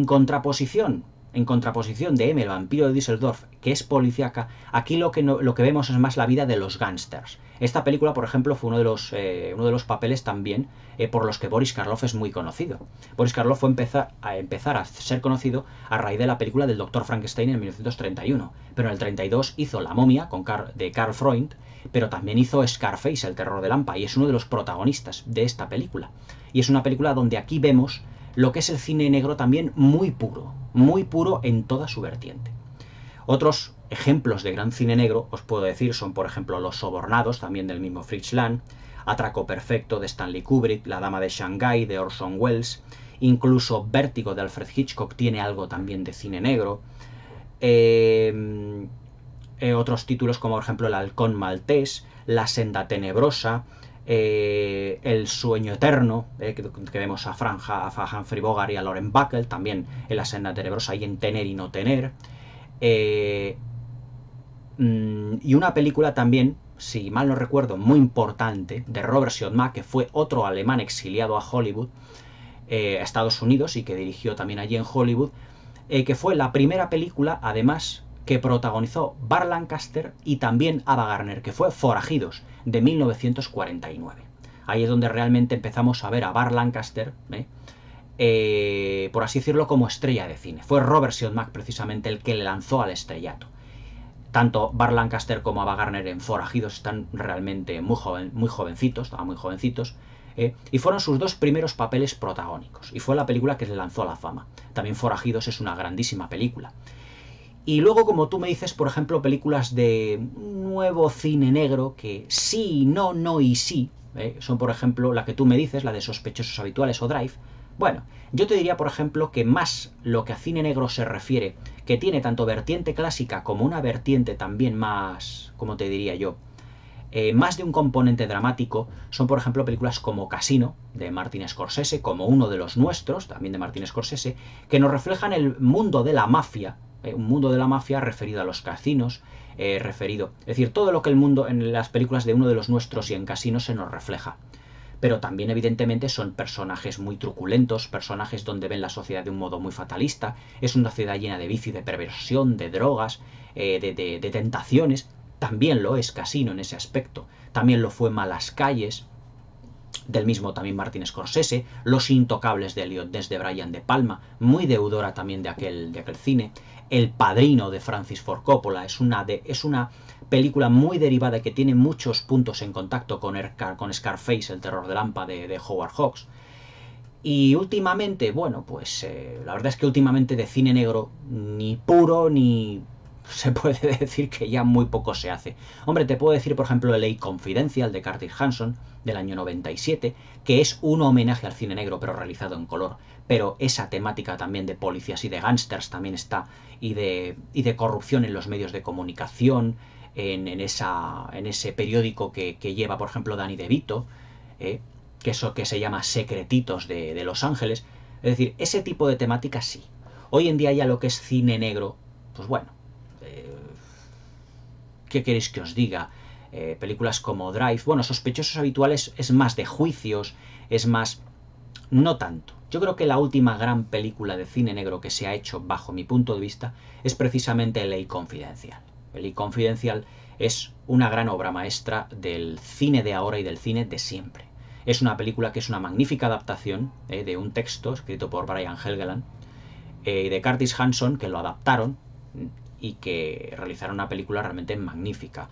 contraposición de M, el vampiro de Düsseldorf, que es policíaca, aquí lo que vemos es más la vida de los gángsters. Esta película, por ejemplo, fue uno de los papeles también por los que Boris Karloff es muy conocido. Boris Karloff fue empezar a ser conocido a raíz de la película del Dr. Frankenstein en 1931, pero en el 32 hizo La momia de Karl Freund, pero también hizo Scarface, el terror de Lampa, y es uno de los protagonistas de esta película. Y es una película donde aquí vemos lo que es el cine negro también muy puro en toda su vertiente. Otros ejemplos de gran cine negro, os puedo decir, son por ejemplo Los Sobornados, también del mismo Fritz Lang, Atraco Perfecto de Stanley Kubrick, La Dama de Shanghái de Orson Welles, incluso Vértigo de Alfred Hitchcock tiene algo también de cine negro. Otros títulos como por ejemplo El Halcón Maltés, La Senda Tenebrosa, El Sueño Eterno, que vemos a Humphrey Bogart y a Lauren Bacall, también en La Senda Tenebrosa y en Tener y no tener. Y una película también, si mal no recuerdo, muy importante, de Robert Siodmak, que fue otro alemán exiliado a Hollywood, a Estados Unidos, y que dirigió también allí en Hollywood, que fue la primera película, además, que protagonizó Burt Lancaster y también Ava Gardner, que fue Forajidos, de 1949. Ahí es donde realmente empezamos a ver a Burt Lancaster, por así decirlo, como estrella de cine. Fue Robert Siodmak precisamente el que le lanzó al estrellato. Tanto Burt Lancaster como Ava Gardner en Forajidos están realmente muy jovencitos, estaban muy jovencitos, y fueron sus dos primeros papeles protagónicos, y fue la película que le lanzó a la fama. También Forajidos es una grandísima película. Y luego, como tú me dices, por ejemplo, películas de nuevo cine negro que sí, no, no y sí, son por ejemplo la que tú me dices, la de Sospechosos Habituales o Drive. Bueno, yo te diría, por ejemplo, que más lo que a cine negro se refiere, que tiene tanto vertiente clásica como una vertiente también más, ¿cómo te diría yo?, más de un componente dramático, son por ejemplo películas como Casino, de Martin Scorsese, como Uno de los Nuestros, también de Martin Scorsese, que nos reflejan el mundo de la mafia, un mundo de la mafia referido a los casinos, es decir, todo lo que el mundo en las películas de Uno de los Nuestros y en Casino se nos refleja. Pero también evidentemente son personajes muy truculentos, personajes donde ven la sociedad de un modo muy fatalista, es una ciudad llena de vicio, de perversión, de drogas, de tentaciones. También lo es Casino en ese aspecto, también lo fue Malas Calles, del mismo también Martin Scorsese, Los Intocables de Elliot Ness de Brian De Palma, muy deudora también de aquel cine, El Padrino de Francis Ford Coppola, es una película muy derivada que tiene muchos puntos en contacto con Scarface, el terror de Lampa de Howard Hawks. Y últimamente, bueno, pues la verdad es que últimamente de cine negro ni puro ni... se puede decir que ya muy poco se hace. Hombre, te puedo decir, por ejemplo, LA Confidential de Curtis Hanson, del año 97, que es un homenaje al cine negro, pero realizado en color. Pero esa temática también de policías y de gángsters también está, y de corrupción en los medios de comunicación, en ese periódico que lleva, por ejemplo, Danny DeVito, que se llama Secretitos de Los Ángeles. Es decir, ese tipo de temática sí. Hoy en día ya lo que es cine negro, pues bueno, ¿qué queréis que os diga? Películas como Drive, bueno, Sospechosos Habituales es más de juicios, es más... no tanto. Yo creo que la última gran película de cine negro que se ha hecho, bajo mi punto de vista, es precisamente LA Confidential. LA Confidential es una gran obra maestra del cine de ahora y del cine de siempre. Es una película que es una magnífica adaptación de un texto escrito por Brian Helgeland, de Curtis Hanson, que lo adaptaron y que realizaron una película realmente magnífica.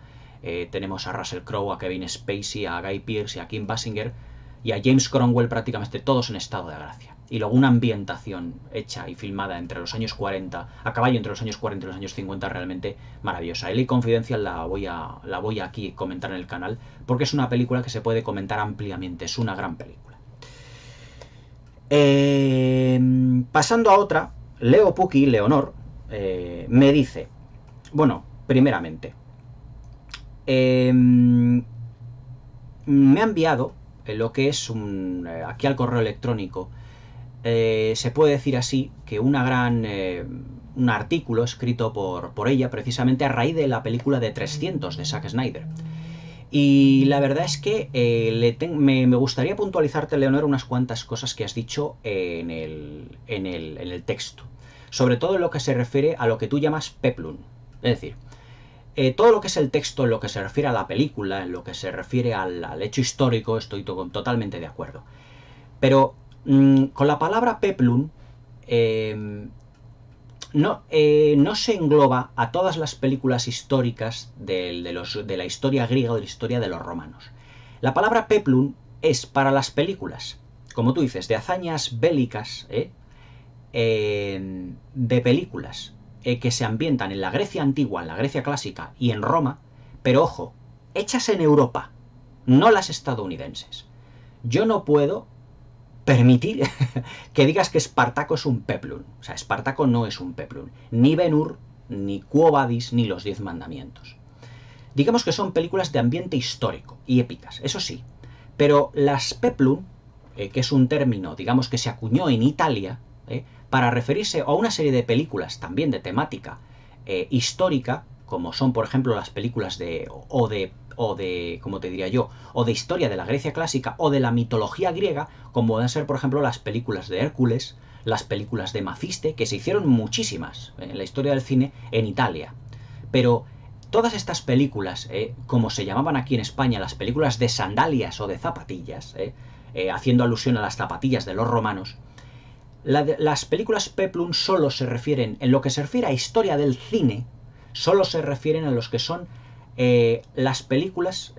Tenemos a Russell Crowe, a Kevin Spacey, a Guy Pearce y a Kim Basinger y a James Cromwell prácticamente todos en estado de gracia. Y luego una ambientación hecha y filmada entre los años 40, a caballo entre los años 40 y los años 50, realmente maravillosa. LA Confidential la voy a aquí comentar en el canal porque es una película que se puede comentar ampliamente, es una gran película. Pasando a otra, Leonor, me dice, bueno, primeramente, me ha enviado lo que es aquí al correo electrónico, se puede decir así, que un artículo escrito por ella precisamente a raíz de la película de 300 de Zack Snyder. Y la verdad es que me gustaría puntualizarte, Leonor, unas cuantas cosas que has dicho en el texto. Sobre todo en lo que se refiere a lo que tú llamas peplum. Es decir, todo lo que es el texto, en lo que se refiere a la película, en lo que se refiere al hecho histórico, estoy totalmente de acuerdo. Pero con la palabra peplum no se engloba a todas las películas históricas de la historia griega o de la historia de los romanos. La palabra peplum es para las películas, como tú dices, de hazañas bélicas, de películas que se ambientan en la Grecia antigua, en la Grecia clásica y en Roma, pero ojo, hechas en Europa, no las estadounidenses. Yo no puedo permitir que digas que Espartaco es un peplum. O sea, Espartaco no es un peplum. Ni Ben-Hur, ni Quo Vadis, ni los 10 mandamientos. Digamos que son películas de ambiente histórico y épicas, eso sí. Pero las peplum, que es un término, digamos, que se acuñó en Italia, para referirse a una serie de películas también de temática histórica, como son, por ejemplo, las películas ¿cómo te diría yo? O de historia de la Grecia clásica o de la mitología griega, como pueden ser, por ejemplo, las películas de Hércules, las películas de Maciste, que se hicieron muchísimas en la historia del cine en Italia. Pero todas estas películas, como se llamaban aquí en España, las películas de sandalias o de zapatillas, haciendo alusión a las zapatillas de los romanos, las películas peplum solo se refieren, en lo que se refiere a historia del cine, solo se refieren a los que son las películas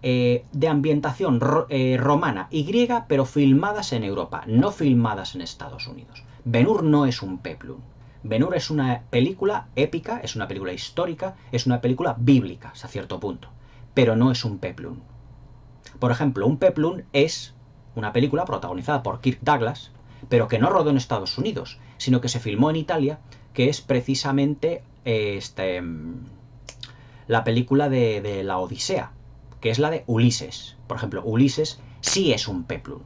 de ambientación romana y griega, pero filmadas en Europa, no filmadas en Estados Unidos. Ben-Hur no es un peplum. Ben-Hur es una película épica, es una película histórica, es una película bíblica, hasta cierto punto, pero no es un peplum. Por ejemplo, un peplum es una película protagonizada por Kirk Douglas, pero que no rodó en Estados Unidos, sino que se filmó en Italia, que es precisamente la película de la Odisea, que es la de Ulises. Por ejemplo, Ulises sí es un peplum,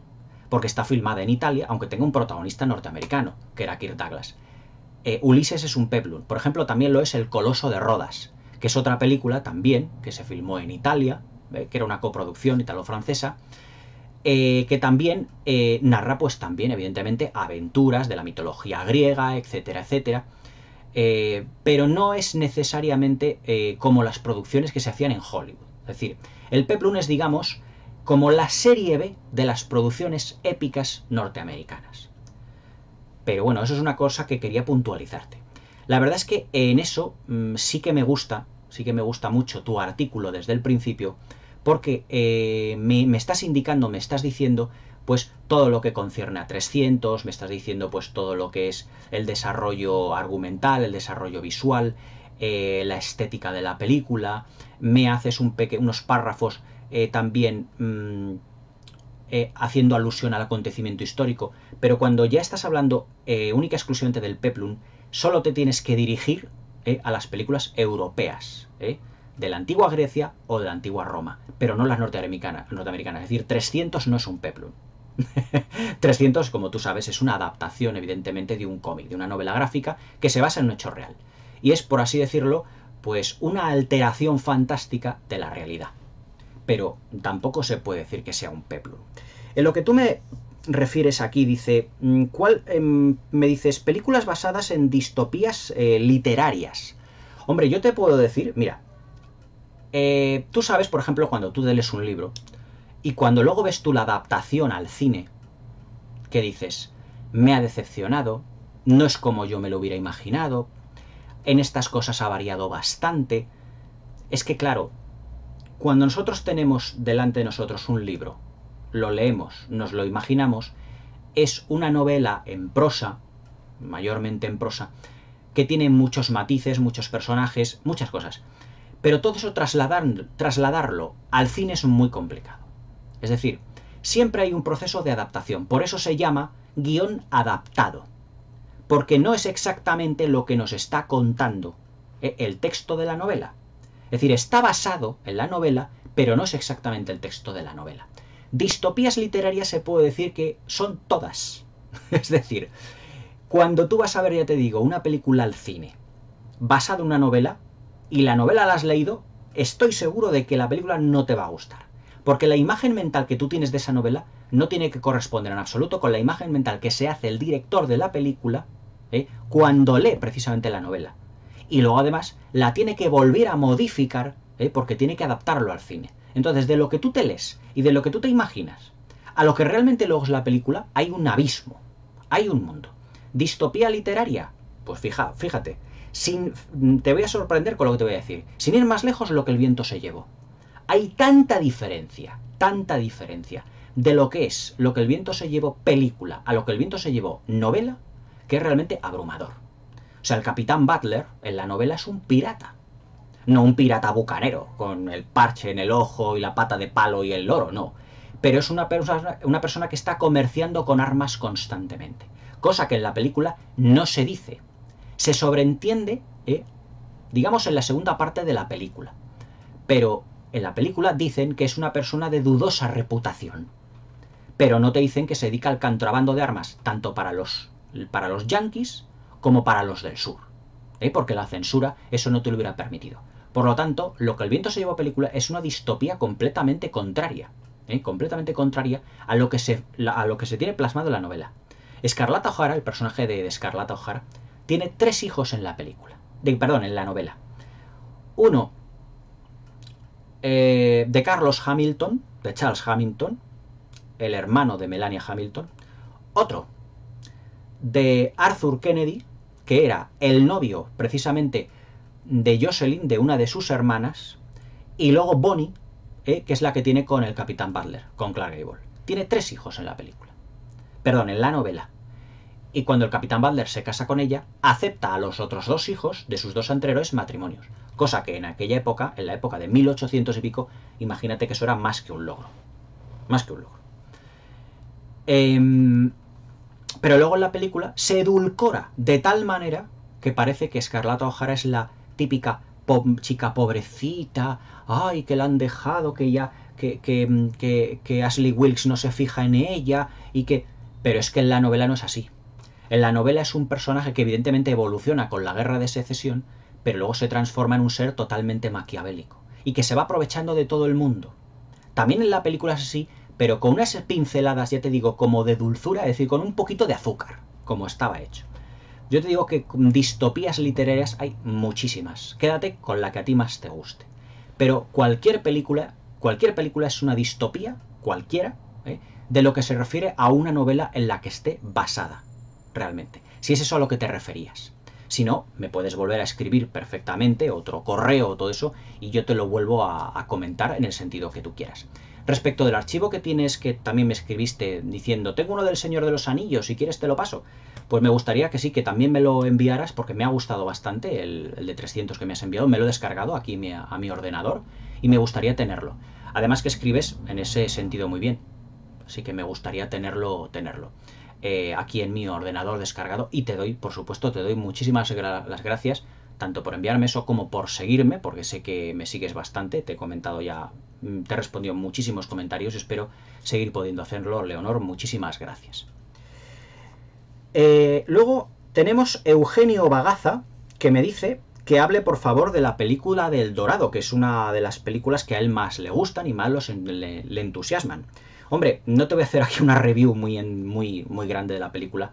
porque está filmada en Italia, aunque tenga un protagonista norteamericano, que era Kirk Douglas. Ulises es un peplum. Por ejemplo, también lo es El Coloso de Rodas, que es otra película también, que se filmó en Italia, que era una coproducción italo-francesa, que también narra, pues también, evidentemente, aventuras de la mitología griega, etcétera, etcétera. Pero no es necesariamente como las producciones que se hacían en Hollywood. Es decir, el peplum es, digamos, como la serie B de las producciones épicas norteamericanas. Pero bueno, eso es una cosa que quería puntualizarte. La verdad es que en eso sí que me gusta mucho tu artículo desde el principio, porque me estás indicando, me estás diciendo pues todo lo que concierne a 300, me estás diciendo pues todo lo que es el desarrollo argumental, el desarrollo visual, la estética de la película, me haces unos párrafos también haciendo alusión al acontecimiento histórico, pero cuando ya estás hablando única y exclusivamente del peplum, solo te tienes que dirigir a las películas europeas, de la antigua Grecia o de la antigua Roma, pero no las norteamericanas. Es decir, 300 no es un peplum. 300, como tú sabes, es una adaptación, evidentemente, de un cómic, de una novela gráfica que se basa en un hecho real. Y es, por así decirlo, pues una alteración fantástica de la realidad. Pero tampoco se puede decir que sea un peplum. En lo que tú me refieres aquí, dice, me dices, películas basadas en distopías literarias. Hombre, yo te puedo decir, mira, tú sabes, por ejemplo, cuando tú lees un libro y cuando luego ves tú la adaptación al cine, que dices, me ha decepcionado, no es como yo me lo hubiera imaginado, en estas cosas ha variado bastante. Es que claro, cuando nosotros tenemos delante de nosotros un libro, lo leemos, nos lo imaginamos, es una novela en prosa, mayormente en prosa, que tiene muchos matices, muchos personajes, muchas cosas. Pero todo eso trasladarlo al cine es muy complicado. Es decir, siempre hay un proceso de adaptación. Por eso se llama guión adaptado. Porque no es exactamente lo que nos está contando el texto de la novela. Es decir, está basado en la novela, pero no es exactamente el texto de la novela. Distopías literarias se puede decir que son todas. Es decir, cuando tú vas a ver, ya te digo, una película al cine basada en una novela, y la novela la has leído, estoy seguro de que la película no te va a gustar. Porque la imagen mental que tú tienes de esa novela no tiene que corresponder en absoluto con la imagen mental que se hace el director de la película cuando lee precisamente la novela. Y luego además la tiene que volver a modificar porque tiene que adaptarlo al cine. Entonces, de lo que tú te lees y de lo que tú te imaginas a lo que realmente luego es la película, hay un abismo, hay un mundo. ¿Distopía literaria? Pues fíjate, te voy a sorprender con lo que te voy a decir. Sin ir más lejos, Lo que el viento se llevó. Hay tanta diferencia de lo que es Lo que el viento se llevó película a Lo que el viento se llevó novela, que es realmente abrumador. O sea, el capitán Butler en la novela es un pirata. No un pirata bucanero, con el parche en el ojo y la pata de palo y el loro, no. Pero es una persona que está comerciando con armas constantemente. Cosa que en la película no se dice. Se sobreentiende, digamos, en la segunda parte de la película. Pero en la película dicen que es una persona de dudosa reputación. Pero no te dicen que se dedica al contrabando de armas, tanto para los yanquis como para los del sur. Porque la censura eso no te lo hubiera permitido. Por lo tanto, Lo que el viento se llevó película es una distopía completamente contraria. Completamente contraria a lo que se tiene plasmado en la novela. Scarlett O'Hara, el personaje de Scarlett O'Hara, tiene 3 hijos en la película. En la novela. Uno de Carlos Hamilton, de Charles Hamilton, el hermano de Melania Hamilton. Otro de Arthur Kennedy, que era el novio precisamente de Jocelyn, de una de sus hermanas. Y luego Bonnie, que es la que tiene con el capitán Butler, con Clark Gable. Tiene 3 hijos en la película. Perdón, en la novela. Y cuando el capitán Butler se casa con ella, acepta a los otros 2 hijos de sus 2 anteriores matrimonios. Cosa que en aquella época, en la época de 1800 y pico, imagínate que eso era más que un logro. Más que un logro. Pero luego en la película se edulcora de tal manera que parece que Scarlett O'Hara es la típica chica pobrecita, ay, que la han dejado, que Ashley Wilkes no se fija en ella, pero es que en la novela no es así. En la novela es un personaje que evidentemente evoluciona con la guerra de secesión, pero luego se transforma en un ser totalmente maquiavélico, y que se va aprovechando de todo el mundo. También en la película es así, pero con unas pinceladas, ya te digo, como de dulzura, es decir, con un poquito de azúcar, como estaba hecho. Yo te digo que distopías literarias hay muchísimas. Quédate con la que a ti más te guste. Pero cualquier película es una distopía, cualquiera, de lo que se refiere a una novela en la que esté basada, realmente. Si es eso a lo que te referías. Si no, me puedes volver a escribir perfectamente, otro correo, todo eso, y yo te lo vuelvo a comentar en el sentido que tú quieras. Respecto del archivo que tienes, que también me escribiste diciendo, tengo uno del Señor de los Anillos, si quieres te lo paso. Pues me gustaría que sí, que también me lo enviaras, porque me ha gustado bastante el de 300 que me has enviado. Me lo he descargado aquí a mi ordenador y me gustaría tenerlo. Además que escribes en ese sentido muy bien, así que me gustaría tenerlo aquí en mi ordenador descargado. Y por supuesto, te doy muchísimas las gracias, tanto por enviarme eso como por seguirme, porque sé que me sigues bastante. Te he comentado ya, te he respondido muchísimos comentarios, espero seguir pudiendo hacerlo, Leonor, muchísimas gracias. Luego tenemos Eugenio Bagaza, que me dice que hable por favor de la película del Dorado, que es una de las películas que a él más le gustan y más le entusiasman. Hombre, no te voy a hacer aquí una review muy grande de la película,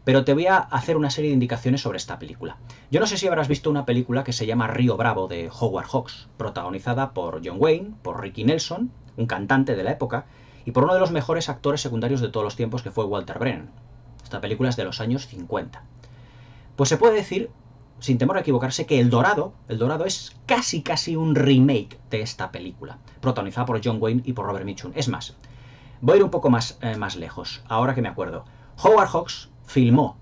pero te voy a hacer una serie de indicaciones sobre esta película. Yo no sé si habrás visto una película que se llama Río Bravo, de Howard Hawks, protagonizada por John Wayne, por Ricky Nelson, un cantante de la época, y por uno de los mejores actores secundarios de todos los tiempos, que fue Walter Brennan. Esta película es de los años 50. Pues se puede decir, sin temor a equivocarse, que El Dorado es casi un remake de esta película, protagonizada por John Wayne y por Robert Mitchum. Es más, voy a ir un poco más lejos, ahora que me acuerdo. Howard Hawks filmó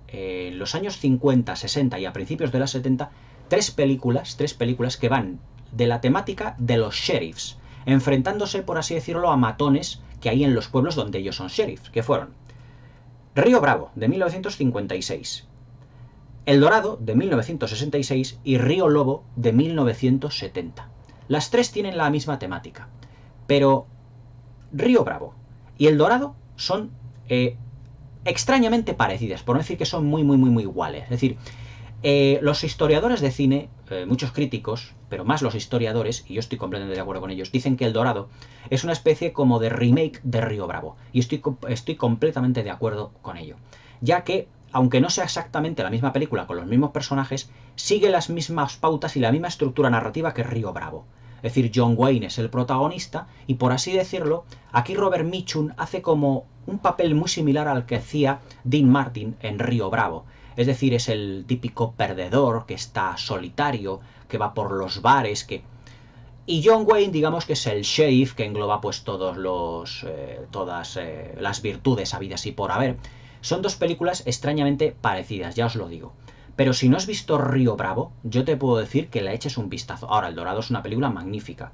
en los años 50, 60 y a principios de los 70 tres películas que van de la temática de los sheriffs, enfrentándose, por así decirlo, a matones que hay en los pueblos donde ellos son sheriffs, que fueron Río Bravo, de 1956, El Dorado, de 1966, y Río Lobo, de 1970. Las tres tienen la misma temática, pero Río Bravo y El Dorado son extrañamente parecidas, por no decir que son muy iguales. Es decir, los historiadores de cine, muchos críticos, pero más los historiadores, y yo estoy completamente de acuerdo con ellos, dicen que El Dorado es una especie como de remake de Río Bravo, y estoy completamente de acuerdo con ello, ya que, aunque no sea exactamente la misma película con los mismos personajes, sigue las mismas pautas y la misma estructura narrativa que Río Bravo. Es decir, John Wayne es el protagonista y, por así decirlo, aquí Robert Mitchum hace como un papel muy similar al que hacía Dean Martin en Río Bravo. Es decir, es el típico perdedor que está solitario, que va por los bares, que... Y John Wayne, digamos que es el sheriff que engloba pues todas las virtudes habidas y por haber. Son dos películas extrañamente parecidas, ya os lo digo. Pero si no has visto Río Bravo, yo te puedo decir que le eches un vistazo. Ahora, El Dorado es una película magnífica,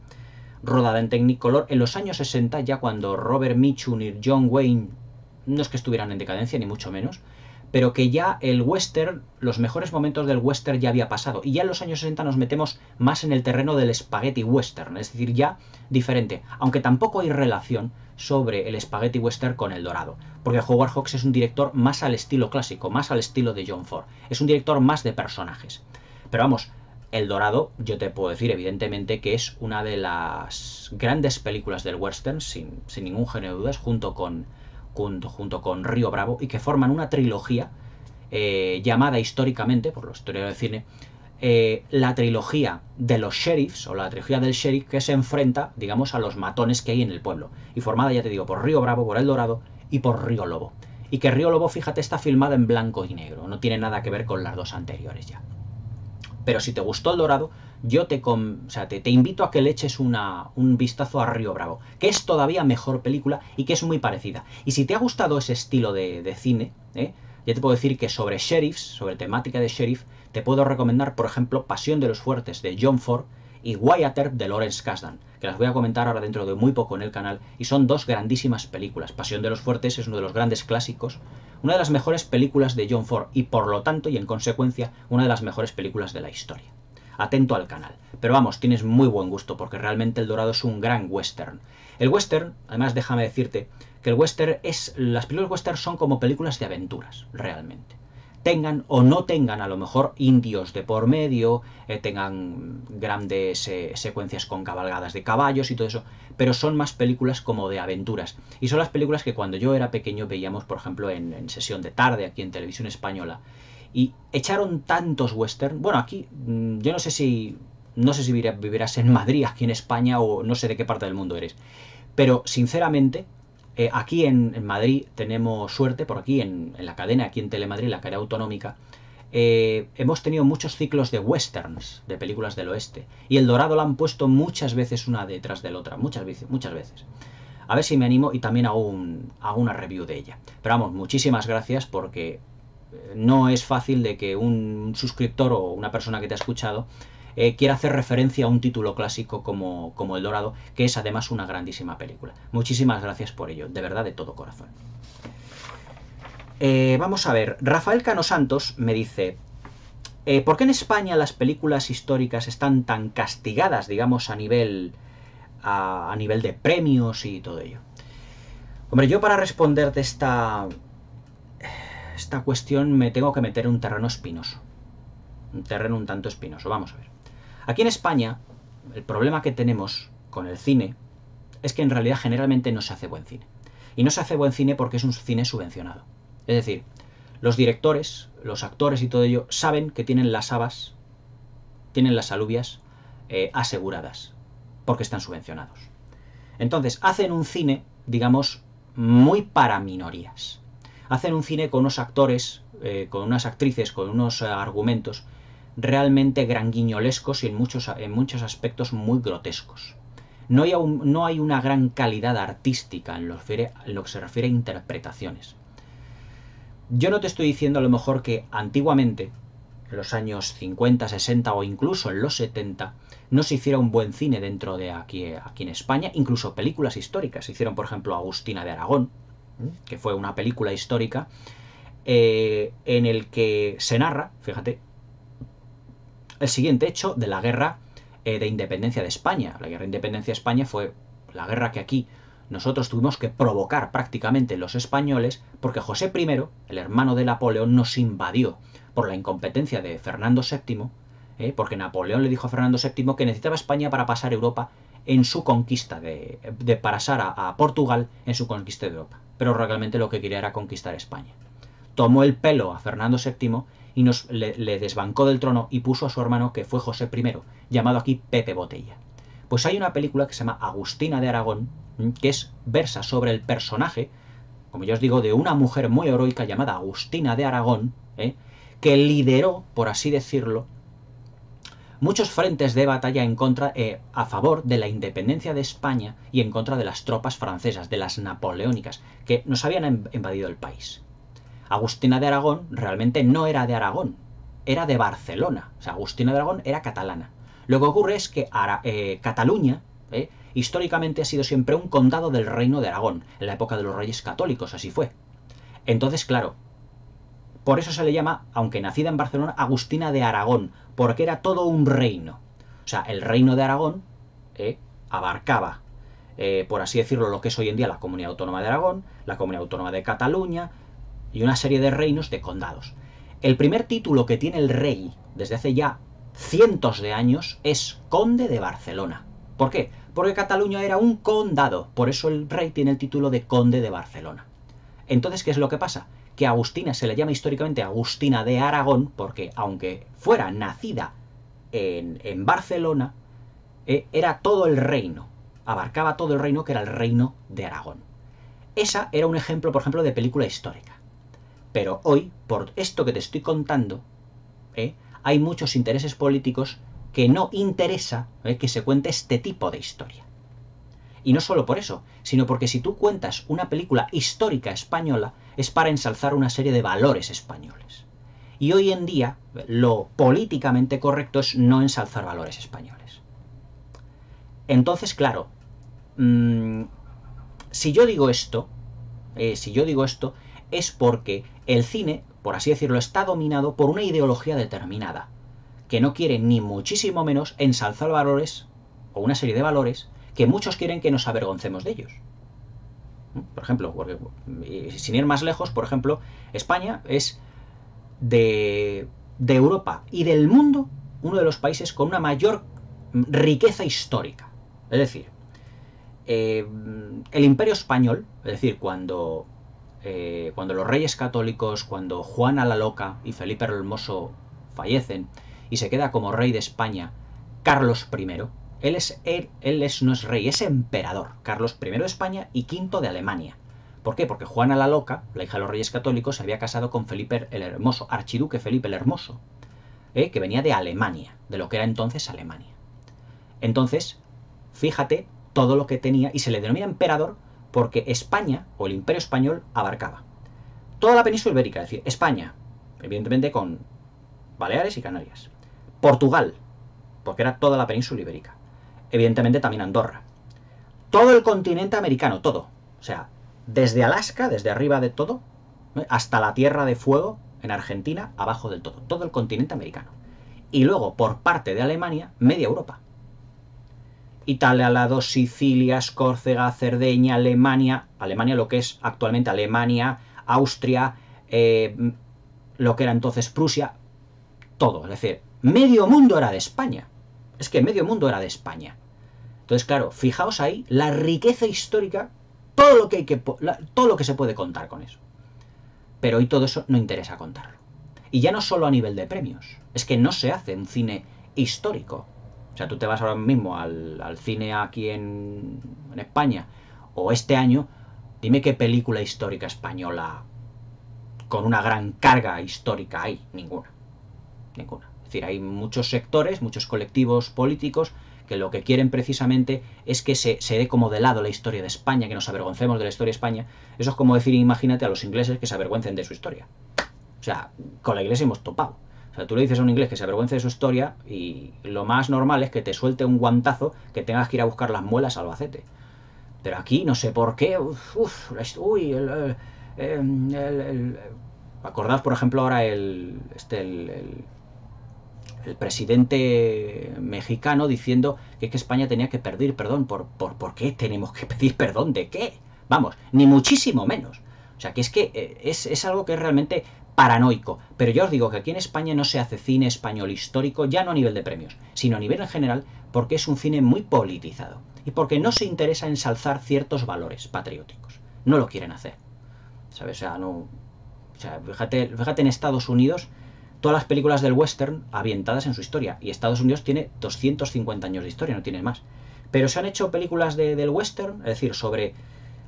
rodada en Technicolor en los años 60, ya cuando Robert Mitchum y John Wayne no es que estuvieran en decadencia, ni mucho menos, pero que ya el western, los mejores momentos del western ya había pasado. Y ya en los años 60 nos metemos más en el terreno del spaghetti western, es decir, ya diferente. Aunque tampoco hay relación sobre el spaghetti western con El Dorado, porque Howard Hawks es un director más al estilo clásico, más al estilo de John Ford. Es un director más de personajes. Pero vamos, El Dorado, yo te puedo decir evidentemente que es una de las grandes películas del western, sin ningún género de dudas, junto con Río Bravo, y que forman una trilogía llamada históricamente, por los historiadores de cine, la trilogía de los sheriffs, o la trilogía del sheriff, que se enfrenta, digamos, a los matones que hay en el pueblo, y formada, ya te digo, por Río Bravo, por El Dorado y por Río Lobo. Y que Río Lobo, fíjate, está filmada en blanco y negro, no tiene nada que ver con las dos anteriores ya. Pero si te gustó El Dorado, yo te invito a que le eches un vistazo a Río Bravo, que es todavía mejor película y que es muy parecida. Y si te ha gustado ese estilo de cine, ya te puedo decir que sobre sheriffs, sobre temática de sheriff, te puedo recomendar, por ejemplo, Pasión de los Fuertes de John Ford y Wyatt Earp de Lawrence Kasdan, que las voy a comentar ahora dentro de muy poco en el canal, y son dos grandísimas películas. Pasión de los Fuertes es uno de los grandes clásicos, una de las mejores películas de John Ford y por lo tanto y en consecuencia una de las mejores películas de la historia. Atento al canal. Pero vamos, tienes muy buen gusto porque realmente El Dorado es un gran western. El western, además déjame decirte que el western las películas western son como películas de aventuras, realmente. Tengan o no tengan a lo mejor indios de por medio, tengan grandes secuencias con cabalgadas de caballos y todo eso, pero son más películas como de aventuras. Y son las películas que cuando yo era pequeño veíamos, por ejemplo, en sesión de tarde, aquí en Televisión Española. Y echaron tantos western. Bueno, aquí yo no sé si vivirás en Madrid, aquí en España, o no sé de qué parte del mundo eres. Pero sinceramente, aquí en Madrid tenemos suerte, por aquí en la cadena, aquí en Telemadrid, la cadena autonómica, hemos tenido muchos ciclos de westerns, de películas del oeste. Y El Dorado la han puesto muchas veces una detrás de la otra, muchas veces. A ver si me animo y también hago una review de ella. Pero vamos, muchísimas gracias porque no es fácil de que un suscriptor o una persona que te ha escuchado quiera hacer referencia a un título clásico como El Dorado, que es además una grandísima película. Muchísimas gracias por ello, de verdad, de todo corazón. Vamos a ver, Rafael Cano Santos me dice, ¿por qué en España las películas históricas están tan castigadas, digamos, a nivel de premios y todo ello? Hombre, yo para responderte esta cuestión me tengo que meter en un terreno espinoso. Un terreno un tanto espinoso. Vamos a ver. Aquí en España, el problema que tenemos con el cine es que en realidad generalmente no se hace buen cine. Y no se hace buen cine porque es un cine subvencionado. Es decir, los directores, los actores y todo ello saben que tienen las habas, tienen las alubias aseguradas, porque están subvencionados. Entonces, hacen un cine, digamos, muy para minorías. Hacen un cine con unos actores, con unas actrices, con unos argumentos realmente granguiñolescos y en muchos aspectos muy grotescos. No hay una gran calidad artística en lo que se refiere a interpretaciones. Yo no te estoy diciendo a lo mejor que antiguamente, en los años 50, 60 o incluso en los 70, no se hiciera un buen cine dentro de aquí en España, incluso películas históricas. Se hicieron, por ejemplo, Agustina de Aragón, que fue una película histórica en el que se narra, fíjate, el siguiente hecho de la guerra de independencia de España. La guerra de independencia de España fue la guerra que aquí nosotros tuvimos que provocar prácticamente los españoles porque José I, el hermano de Napoleón, nos invadió por la incompetencia de Fernando VII, porque Napoleón le dijo a Fernando VII que necesitaba España para pasar Europa en su conquista, de pasar a Portugal en su conquista de Europa. Pero realmente lo que quería era conquistar España. Tomó el pelo a Fernando VII y le desbancó del trono y puso a su hermano, que fue José I, llamado aquí Pepe Botella. Pues hay una película que se llama Agustina de Aragón, que versa sobre el personaje como ya os digo, de una mujer muy heroica llamada Agustina de Aragón, que lideró, por así decirlo, muchos frentes de batalla a favor de la independencia de España y en contra de las tropas francesas, de las napoleónicas, que nos habían invadido el país. Agustina de Aragón realmente no era de Aragón, era de Barcelona. O sea, Agustina de Aragón era catalana. Lo que ocurre es que Cataluña, históricamente ha sido siempre un condado del Reino de Aragón. En la época de los Reyes Católicos así fue. Entonces, claro, por eso se le llama, aunque nacida en Barcelona, Agustina de Aragón, porque era todo un reino. O sea, el Reino de Aragón abarcaba, por así decirlo, lo que es hoy en día la Comunidad Autónoma de Aragón, la Comunidad Autónoma de Cataluña y una serie de reinos de condados. El primer título que tiene el rey desde hace ya cientos de años es Conde de Barcelona. ¿Por qué? Porque Cataluña era un condado, por eso el rey tiene el título de Conde de Barcelona. Entonces, ¿qué es lo que pasa? Que a Agustina se le llama históricamente Agustina de Aragón, porque aunque fuera nacida en Barcelona, era todo el reino, abarcaba todo el reino que era el reino de Aragón. Esa era un ejemplo, por ejemplo, de película histórica. Pero hoy, por esto que te estoy contando, hay muchos intereses políticos que no interesa que se cuente este tipo de historia. Y no solo por eso, sino porque si tú cuentas una película histórica española es para ensalzar una serie de valores españoles. Y hoy en día lo políticamente correcto es no ensalzar valores españoles. Entonces, claro, si yo digo esto es porque el cine, por así decirlo, está dominado por una ideología determinada, que no quiere ni muchísimo menos ensalzar valores, o una serie de valores, que muchos quieren que nos avergoncemos de ellos. Por ejemplo, porque, sin ir más lejos, por ejemplo, España es de Europa y del mundo uno de los países con una mayor riqueza histórica. Es decir, el Imperio Español, es decir, cuando los Reyes Católicos, cuando Juana la Loca y Felipe el Hermoso fallecen y se queda como rey de España Carlos I, no es rey, es emperador. Carlos I de España y V de Alemania. ¿Por qué? Porque Juana la Loca, la hija de los Reyes Católicos, se había casado con Felipe el Hermoso, archiduque Felipe el Hermoso, que venía de Alemania, de lo que era entonces Alemania. Entonces, fíjate todo lo que tenía, y se le denomina emperador porque España, o el Imperio Español, abarcaba toda la península ibérica, es decir, España, evidentemente con Baleares y Canarias, Portugal, porque era toda la península ibérica, evidentemente también Andorra, todo el continente americano, todo, o sea, desde Alaska, desde arriba de todo, hasta la Tierra de Fuego en Argentina, abajo del todo, todo el continente americano. Y luego, por parte de Alemania, media Europa. Italia al lado, Sicilia, Córcega, Cerdeña, Alemania, lo que es actualmente Alemania, Austria, lo que era entonces Prusia, todo, es decir, medio mundo era de España. Es que medio mundo era de España. Entonces, claro, fijaos ahí la riqueza histórica, todo lo que se puede contar con eso. Pero hoy todo eso no interesa contarlo. Y ya no solo a nivel de premios, es que no se hace un cine histórico. O sea, tú te vas ahora mismo al cine aquí en España, o este año, dime qué película histórica española con una gran carga histórica hay. Ninguna. Ninguna. Es decir, hay muchos sectores, muchos colectivos políticos que lo que quieren precisamente es que se dé como de lado la historia de España, que nos avergoncemos de la historia de España. Eso es como decir, imagínate a los ingleses que se avergüencen de su historia. O sea, con la iglesia hemos topado. O sea, tú le dices a un inglés que se avergüence de su historia y lo más normal es que te suelte un guantazo que tengas que ir a buscar las muelas a Albacete. Pero aquí, no sé por qué, acordaos, por ejemplo, ahora el presidente mexicano diciendo que es que España tenía que pedir perdón. ¿Por qué tenemos que pedir perdón? ¿De qué? Vamos, ni muchísimo menos. O sea, que es algo que es realmente paranoico. Pero yo os digo que aquí en España no se hace cine español histórico, ya no a nivel de premios, sino a nivel en general, porque es un cine muy politizado. Y porque no se interesa ensalzar ciertos valores patrióticos. No lo quieren hacer. ¿Sabes? O sea, no... O sea, fíjate en Estados Unidos, todas las películas del western ambientadas en su historia. Y Estados Unidos tiene 250 años de historia, no tiene más. Pero se han hecho películas del western, es decir, sobre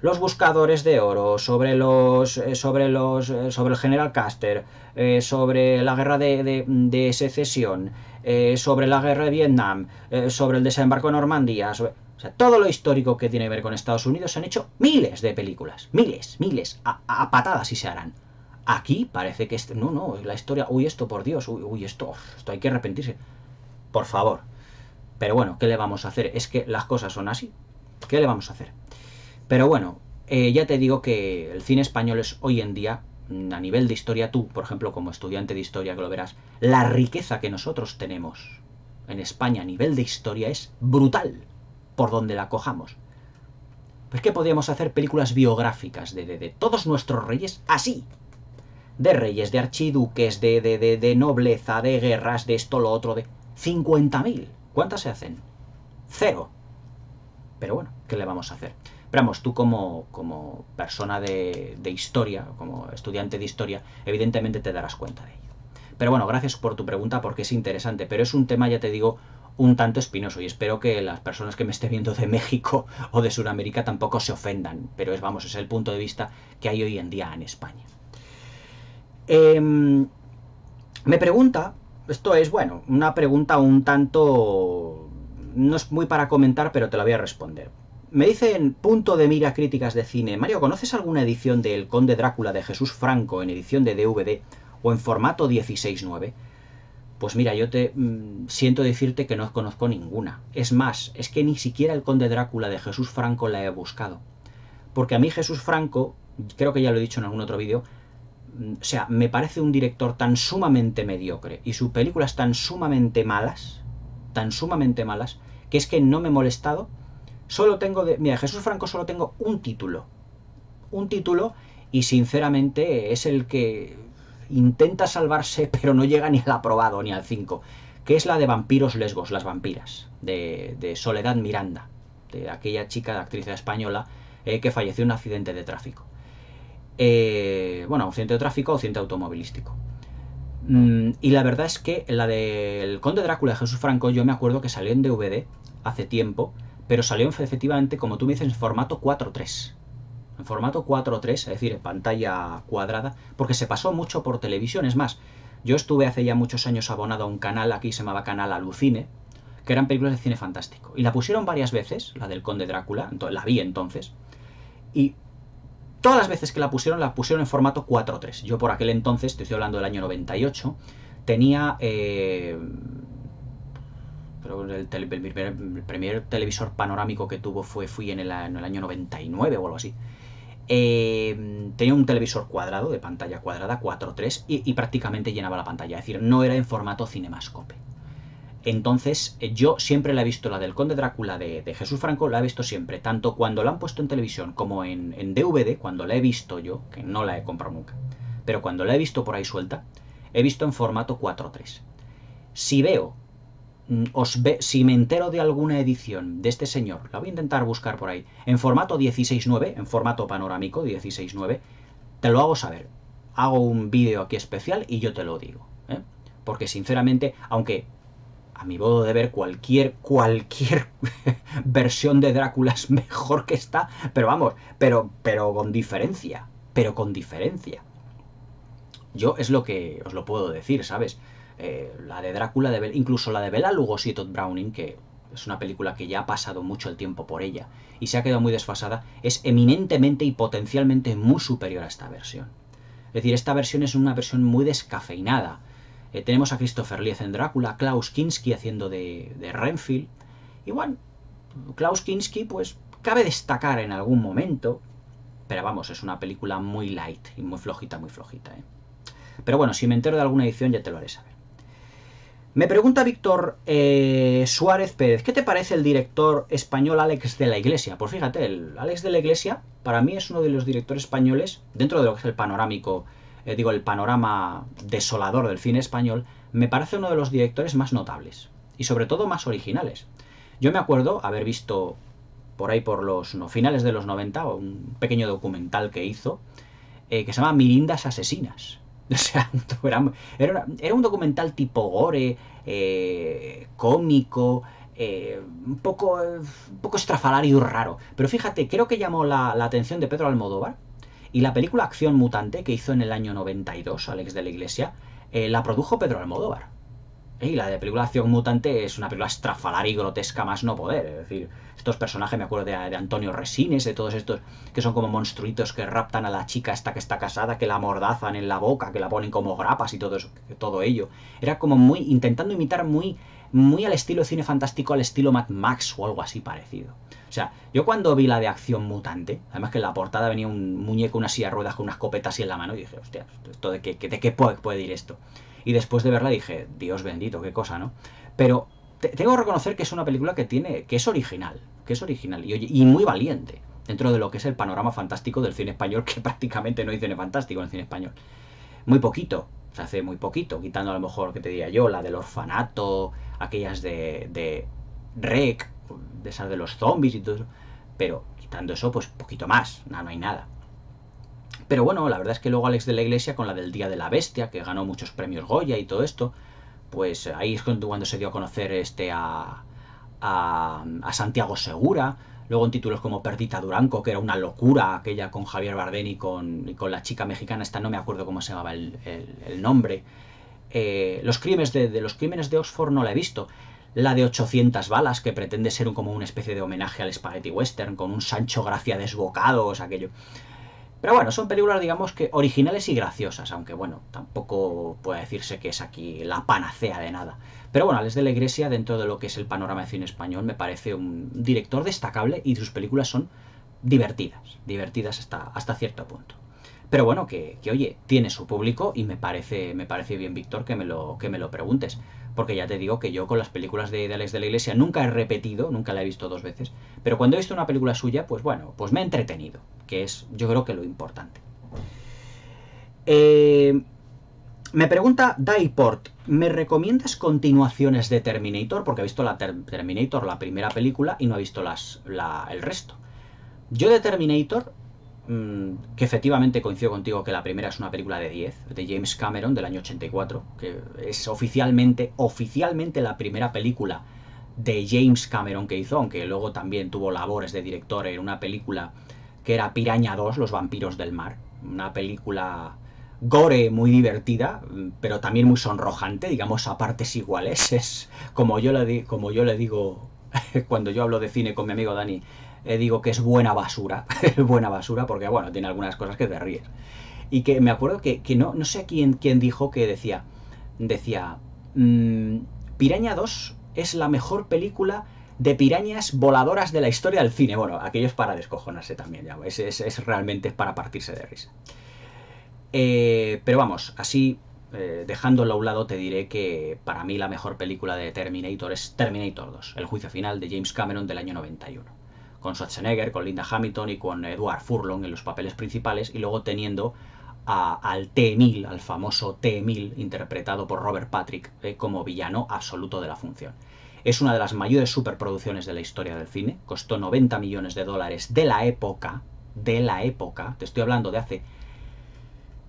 los buscadores de oro, sobre el general Custer, sobre la guerra de secesión, sobre la guerra de Vietnam, sobre el desembarco en Normandía, o sea, todo lo histórico que tiene que ver con Estados Unidos se han hecho miles de películas, miles, a patadas y se harán. Aquí parece que no, la historia, uy, esto por Dios, uy, esto hay que arrepentirse. Por favor. Pero bueno, ¿qué le vamos a hacer? Es que las cosas son así. ¿Qué le vamos a hacer? Pero bueno, ya te digo que el cine español es hoy en día, a nivel de historia, tú, por ejemplo, como estudiante de historia, que lo verás, la riqueza que nosotros tenemos en España a nivel de historia es brutal, por donde la cojamos. Pues que podríamos hacer películas biográficas de todos nuestros reyes así. De reyes, de archiduques, de nobleza, de guerras, de esto, lo otro, de 50.000. ¿Cuántas se hacen? 0. Pero bueno, ¿qué le vamos a hacer? Pero vamos, tú como persona de historia, como estudiante de historia, evidentemente te darás cuenta de ello. Pero bueno, gracias por tu pregunta porque es interesante, pero es un tema, ya te digo, un tanto espinoso y espero que las personas que me estén viendo de México o de Sudamérica tampoco se ofendan, pero es el punto de vista que hay hoy en día en España. Me pregunta, esto es, bueno, una pregunta un tanto, no es muy para comentar, pero te la voy a responder. Me dice en punto de mira críticas de cine, Mario, ¿conoces alguna edición de El Conde Drácula de Jesús Franco en edición de DVD o en formato 16:9? Pues mira, yo te siento decirte que no conozco ninguna. Es más, es que ni siquiera El Conde Drácula de Jesús Franco la he buscado. Porque a mí Jesús Franco, creo que ya lo he dicho en algún otro vídeo, o sea, me parece un director tan sumamente mediocre y sus películas tan sumamente malas, que es que no me he molestado. Solo tengo mira, Jesús Franco solo tengo un título y sinceramente es el que intenta salvarse pero no llega ni al aprobado ni al 5, que es la de Vampiros Lesbos, las vampiras, de Soledad Miranda, de aquella chica de actriz española que falleció en un accidente de tráfico. Bueno, accidente de tráfico o accidente automovilístico. Y la verdad es que la del Conde Drácula de Jesús Franco, yo me acuerdo que salió en DVD hace tiempo, pero salió efectivamente, como tú me dices, en formato 4:3. En formato 4:3, es decir, en pantalla cuadrada, porque se pasó mucho por televisión. Es más, yo estuve hace ya muchos años abonado a un canal, aquí se llamaba Canal Alucine, que eran películas de cine fantástico. Y la pusieron varias veces, la del Conde Drácula, la vi entonces, y todas las veces que la pusieron en formato 4:3. Yo por aquel entonces, te estoy hablando del año 98, tenía... pero el primer televisor panorámico que tuvo fui en el año 99 o algo así. Tenía un televisor cuadrado, de pantalla cuadrada, 4:3, y prácticamente llenaba la pantalla. Es decir, no era en formato Cinemascope. Entonces, yo siempre la he visto, la del Conde Drácula de Jesús Franco, la he visto siempre, tanto cuando la han puesto en televisión como en DVD, cuando la he visto yo, que no la he comprado nunca, pero cuando la he visto por ahí suelta, he visto en formato 4:3. Si veo, si me entero de alguna edición de este señor, la voy a intentar buscar por ahí, en formato 16:9, en formato panorámico 16:9, te lo hago saber. Hago un vídeo aquí especial y yo te lo digo, ¿eh? Porque sinceramente, aunque... a mi modo de ver, cualquier versión de Drácula es mejor que esta, pero vamos, pero con diferencia, Yo es lo que os lo puedo decir, ¿sabes? La de Drácula, incluso la de Bela Lugosi y Todd Browning, que es una película que ya ha pasado mucho el tiempo por ella y se ha quedado muy desfasada, es eminentemente y potencialmente muy superior a esta versión. Es decir, esta versión es una versión muy descafeinada. Tenemos a Christopher Lee en Drácula, a Klaus Kinski haciendo de Renfield. Y bueno, Klaus Kinski pues cabe destacar en algún momento, pero vamos, es una película muy light y muy flojita, ¿eh? Pero bueno, si me entero de alguna edición ya te lo haré saber. Me pregunta Víctor Suárez Pérez, ¿qué te parece el director español Alex de la Iglesia? Pues fíjate, el Alex de la Iglesia para mí es uno de los directores españoles, dentro de lo que es el panorámico, el panorama desolador del cine español, me parece uno de los directores más notables y sobre todo más originales. Yo me acuerdo haber visto por ahí por los finales de los 90 un pequeño documental que hizo que se llama Mirindas Asesinas. O sea, era un documental tipo gore, cómico, un poco estrafalario y raro. Pero fíjate, creo que llamó la atención de Pedro Almodóvar, y la película Acción Mutante, que hizo en el año 92, Alex de la Iglesia, la produjo Pedro Almodóvar. Y la de película Acción Mutante es una película estrafalaria y grotesca más no poder. Es decir, estos personajes, me acuerdo de Antonio Resines, de todos estos que son como monstruitos que raptan a la chica esta que está casada, que la amordazan en la boca, que la ponen como grapas y todo eso, todo ello. Era como muy, intentando imitar muy al estilo cine fantástico, al estilo Mad Max o algo así parecido. O sea, yo cuando vi la de Acción Mutante, además que en la portada venía un muñeco, una silla de ruedas con unas copetas así en la mano, y dije, hostia, ¿esto de qué puede ir esto? Y después de verla dije, Dios bendito, qué cosa, ¿no? Pero tengo que reconocer que es una película que es original, y muy valiente dentro de lo que es el panorama fantástico del cine español, que prácticamente no hay cine fantástico en el cine español. Muy poquito, se hace muy poquito, quitando a lo mejor, que te diría yo, la del orfanato, aquellas de Rec, de esas de los zombies y todo eso, pero quitando eso, pues poquito más, no hay nada. Pero bueno, la verdad es que luego Alex de la Iglesia, con la del Día de la Bestia, que ganó muchos premios Goya y todo esto, pues ahí es cuando se dio a conocer a Santiago Segura. Luego en títulos como Perdita Durango, que era una locura, aquella con Javier Bardem y con la chica mexicana, esta no me acuerdo cómo se llamaba el nombre. Los crímenes de Oxford no la he visto. La de 800 balas, que pretende ser como una especie de homenaje al Spaghetti Western, con un Sancho Gracia desbocado, o sea, aquello. Pero bueno, son películas, digamos que originales y graciosas, aunque bueno, tampoco puede decirse que es aquí la panacea de nada. Pero bueno, Alex de la Iglesia, dentro de lo que es el panorama de cine español, me parece un director destacable y sus películas son divertidas hasta cierto punto. Pero bueno, que oye, tiene su público y me parece bien, Víctor, que me lo preguntes. Porque ya te digo que yo con las películas de Alex de la Iglesia nunca he repetido, nunca la he visto dos veces. Pero cuando he visto una película suya, pues bueno, pues me he entretenido, que es yo creo que lo importante. Me pregunta Daiport, ¿me recomiendas continuaciones de Terminator? Porque he visto la Terminator, la primera película, y no he visto el resto. Yo de Terminator, que efectivamente coincido contigo que la primera es una película de 10, de James Cameron, del año 84, que es oficialmente la primera película de James Cameron que hizo, aunque luego también tuvo labores de director en una película que era Piraña 2, Los vampiros del mar, una película gore muy divertida, pero también muy sonrojante, digamos, a partes iguales. Es como yo le digo cuando yo hablo de cine con mi amigo Dani, digo que es buena basura, buena basura, porque bueno, tiene algunas cosas que te ríes. Y que me acuerdo que no sé quién dijo que decía Piraña 2 es la mejor película de pirañas voladoras de la historia del cine. Bueno, aquello es para descojonarse también, ya, es realmente para partirse de risa. Pero vamos, así, dejándolo a un lado, te diré que para mí la mejor película de Terminator es Terminator 2, El juicio final, de James Cameron, del año 91. Con Schwarzenegger, con Linda Hamilton y con Edward Furlong en los papeles principales, y luego teniendo al T-1000, al famoso T-1000, interpretado por Robert Patrick, como villano absoluto de la función. Es una de las mayores superproducciones de la historia del cine, costó 90 millones de dólares de la época, te estoy hablando de hace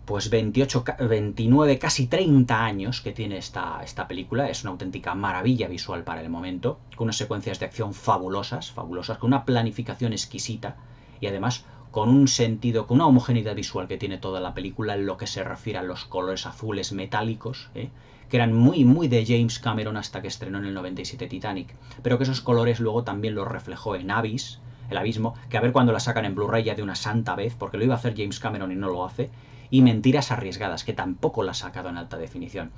pues 28, 29, casi 30 años que tiene esta película. Es una auténtica maravilla visual para el momento, con unas secuencias de acción fabulosas, con una planificación exquisita y además con un sentido, con una homogeneidad visual que tiene toda la película en lo que se refiere a los colores azules metálicos, que eran muy de James Cameron hasta que estrenó en el 97 Titanic, pero que esos colores luego también los reflejó en Abyss, el abismo, que a ver cuando la sacan en Blu-ray ya de una santa vez, porque lo iba a hacer James Cameron y no lo hace, y Mentiras arriesgadas, que tampoco la ha sacado en alta definición.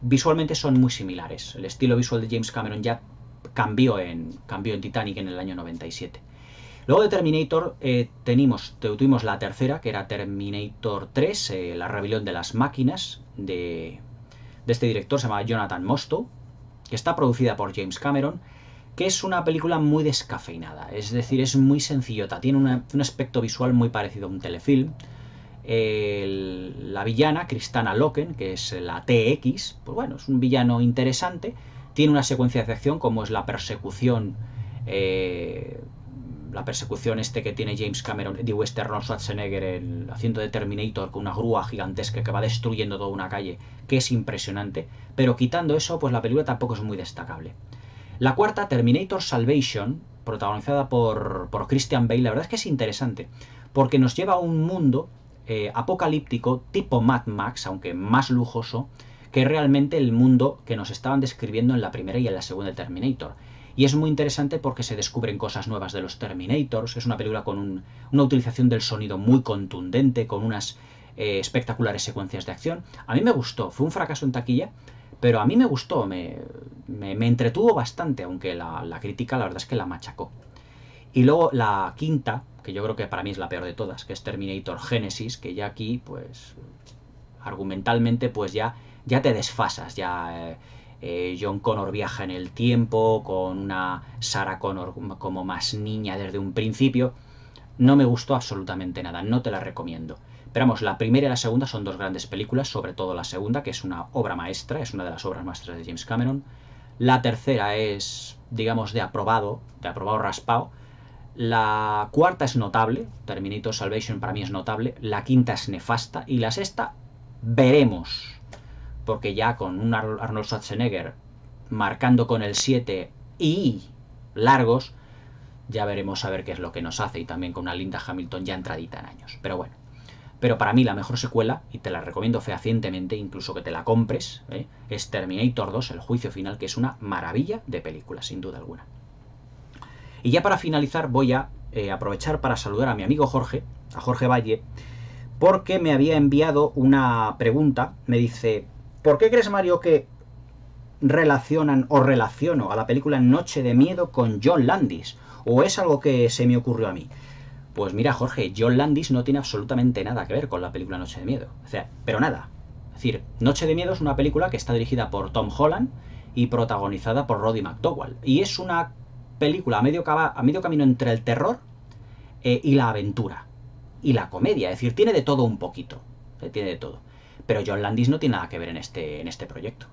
Visualmente son muy similares. El estilo visual de James Cameron ya cambió en Titanic en el año 97. Luego de Terminator tuvimos la tercera, que era Terminator 3, La rebelión de las máquinas, de este director, se llama Jonathan Mostow, que está producida por James Cameron, que es una película muy descafeinada, es decir, es muy sencillota, tiene un aspecto visual muy parecido a un telefilm. La villana, Kristanna Loken, que es la TX, pues bueno, es un villano interesante, tiene una secuencia de acción como es la persecución que tiene James Cameron, de Arnold Schwarzenegger haciendo de Terminator con una grúa gigantesca que va destruyendo toda una calle, que es impresionante, pero quitando eso, pues la película tampoco es muy destacable. La cuarta, Terminator Salvation, protagonizada por Christian Bale, la verdad es que es interesante, porque nos lleva a un mundo apocalíptico tipo Mad Max, aunque más lujoso, que realmente el mundo que nos estaban describiendo en la primera y en la segunda Terminator. Y es muy interesante porque se descubren cosas nuevas de los Terminators. Es una película con una utilización del sonido muy contundente, con unas espectaculares secuencias de acción. A mí me gustó, fue un fracaso en taquilla, pero a mí me gustó, me entretuvo bastante, aunque la crítica la verdad es que la machacó. Y luego la quinta, que yo creo que para mí es la peor de todas, que es Terminator Genesis, que ya aquí, pues, argumentalmente, pues ya te desfasas, ya John Connor viaja en el tiempo, con una Sarah Connor como más niña desde un principio. No me gustó absolutamente nada, no te la recomiendo. Pero vamos, la primera y la segunda son dos grandes películas, sobre todo la segunda, que es una obra maestra, es una de las obras maestras de James Cameron. La tercera es, digamos, de aprobado raspado. La cuarta es notable, Terminator Salvation para mí es notable. La quinta es nefasta. Y la sexta, veremos. Porque ya con un Arnold Schwarzenegger marcando con el 7 y largos, ya veremos a ver qué es lo que nos hace. Y también con una Linda Hamilton ya entradita en años. Pero bueno. Pero para mí la mejor secuela, y te la recomiendo fehacientemente, incluso que te la compres, es Terminator 2, El Juicio Final, que es una maravilla de película, sin duda alguna. Y ya para finalizar voy a aprovechar para saludar a mi amigo Jorge, a Jorge Valle, porque me había enviado una pregunta. Me dice, ¿por qué crees, Mario, que relaciono a la película Noche de Miedo con John Landis? ¿O es algo que se me ocurrió a mí? Pues mira, Jorge, John Landis no tiene absolutamente nada que ver con la película Noche de Miedo. O sea, pero nada. Es decir, Noche de Miedo es una película que está dirigida por Tom Holland y protagonizada por Roddy McDowall. Y es una película a medio camino entre el terror y la aventura. Y la comedia. Es decir, tiene de todo un poquito. Tiene de todo. Pero John Landis no tiene nada que ver en este proyecto.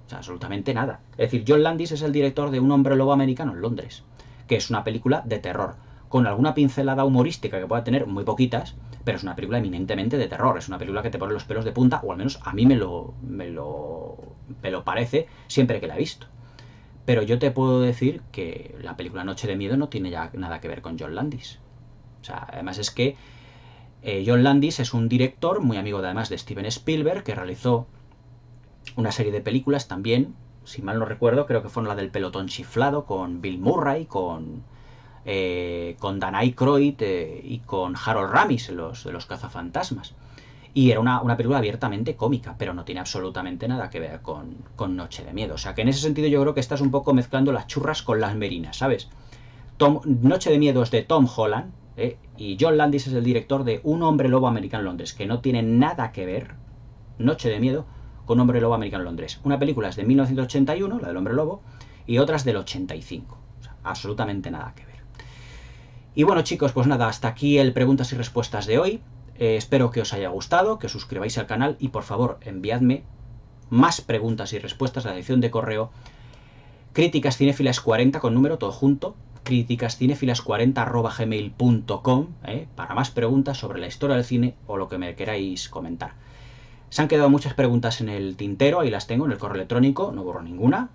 O sea, absolutamente nada. Es decir, John Landis es el director de Un hombre lobo americano en Londres, que es una película de terror, con alguna pincelada humorística que pueda tener, muy poquitas, pero es una película eminentemente de terror. Es una película que te pone los pelos de punta, o al menos a mí me lo parece siempre que la he visto. Pero yo te puedo decir que la película Noche de Miedo no tiene ya nada que ver con John Landis. O sea, además es que John Landis es un director muy amigo además de Steven Spielberg, que realizó una serie de películas también, si mal no recuerdo, creo que fueron la del pelotón chiflado, con Bill Murray, con Dan Aykroyd y con Harold Ramis, de los cazafantasmas. Y era una película abiertamente cómica, pero no tiene absolutamente nada que ver con Noche de Miedo. O sea que en ese sentido yo creo que estás un poco mezclando las churras con las merinas, ¿sabes? Noche de Miedo es de Tom Holland, y John Landis es el director de Un hombre lobo americano en Londres, que no tiene nada que ver, Noche de Miedo, con Un hombre lobo americano en Londres. Una película es de 1981, la del hombre lobo, y otra es del 85. O sea, absolutamente nada que ver. Y bueno, chicos, pues nada, hasta aquí el preguntas y respuestas de hoy. Espero que os haya gustado, que os suscribáis al canal y por favor enviadme más preguntas y respuestas a la dirección de correo criticascinefilas40 con número todo junto, criticascinefilas40@gmail.com, para más preguntas sobre la historia del cine o lo que me queráis comentar. Se han quedado muchas preguntas en el tintero, ahí las tengo en el correo electrónico, no borro ninguna,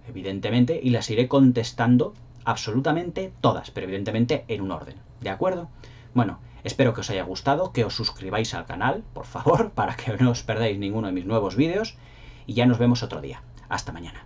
evidentemente, y las iré contestando absolutamente todas, pero evidentemente en un orden, ¿de acuerdo? Bueno, espero que os haya gustado, que os suscribáis al canal, por favor, para que no os perdáis ninguno de mis nuevos vídeos, y ya nos vemos otro día. Hasta mañana.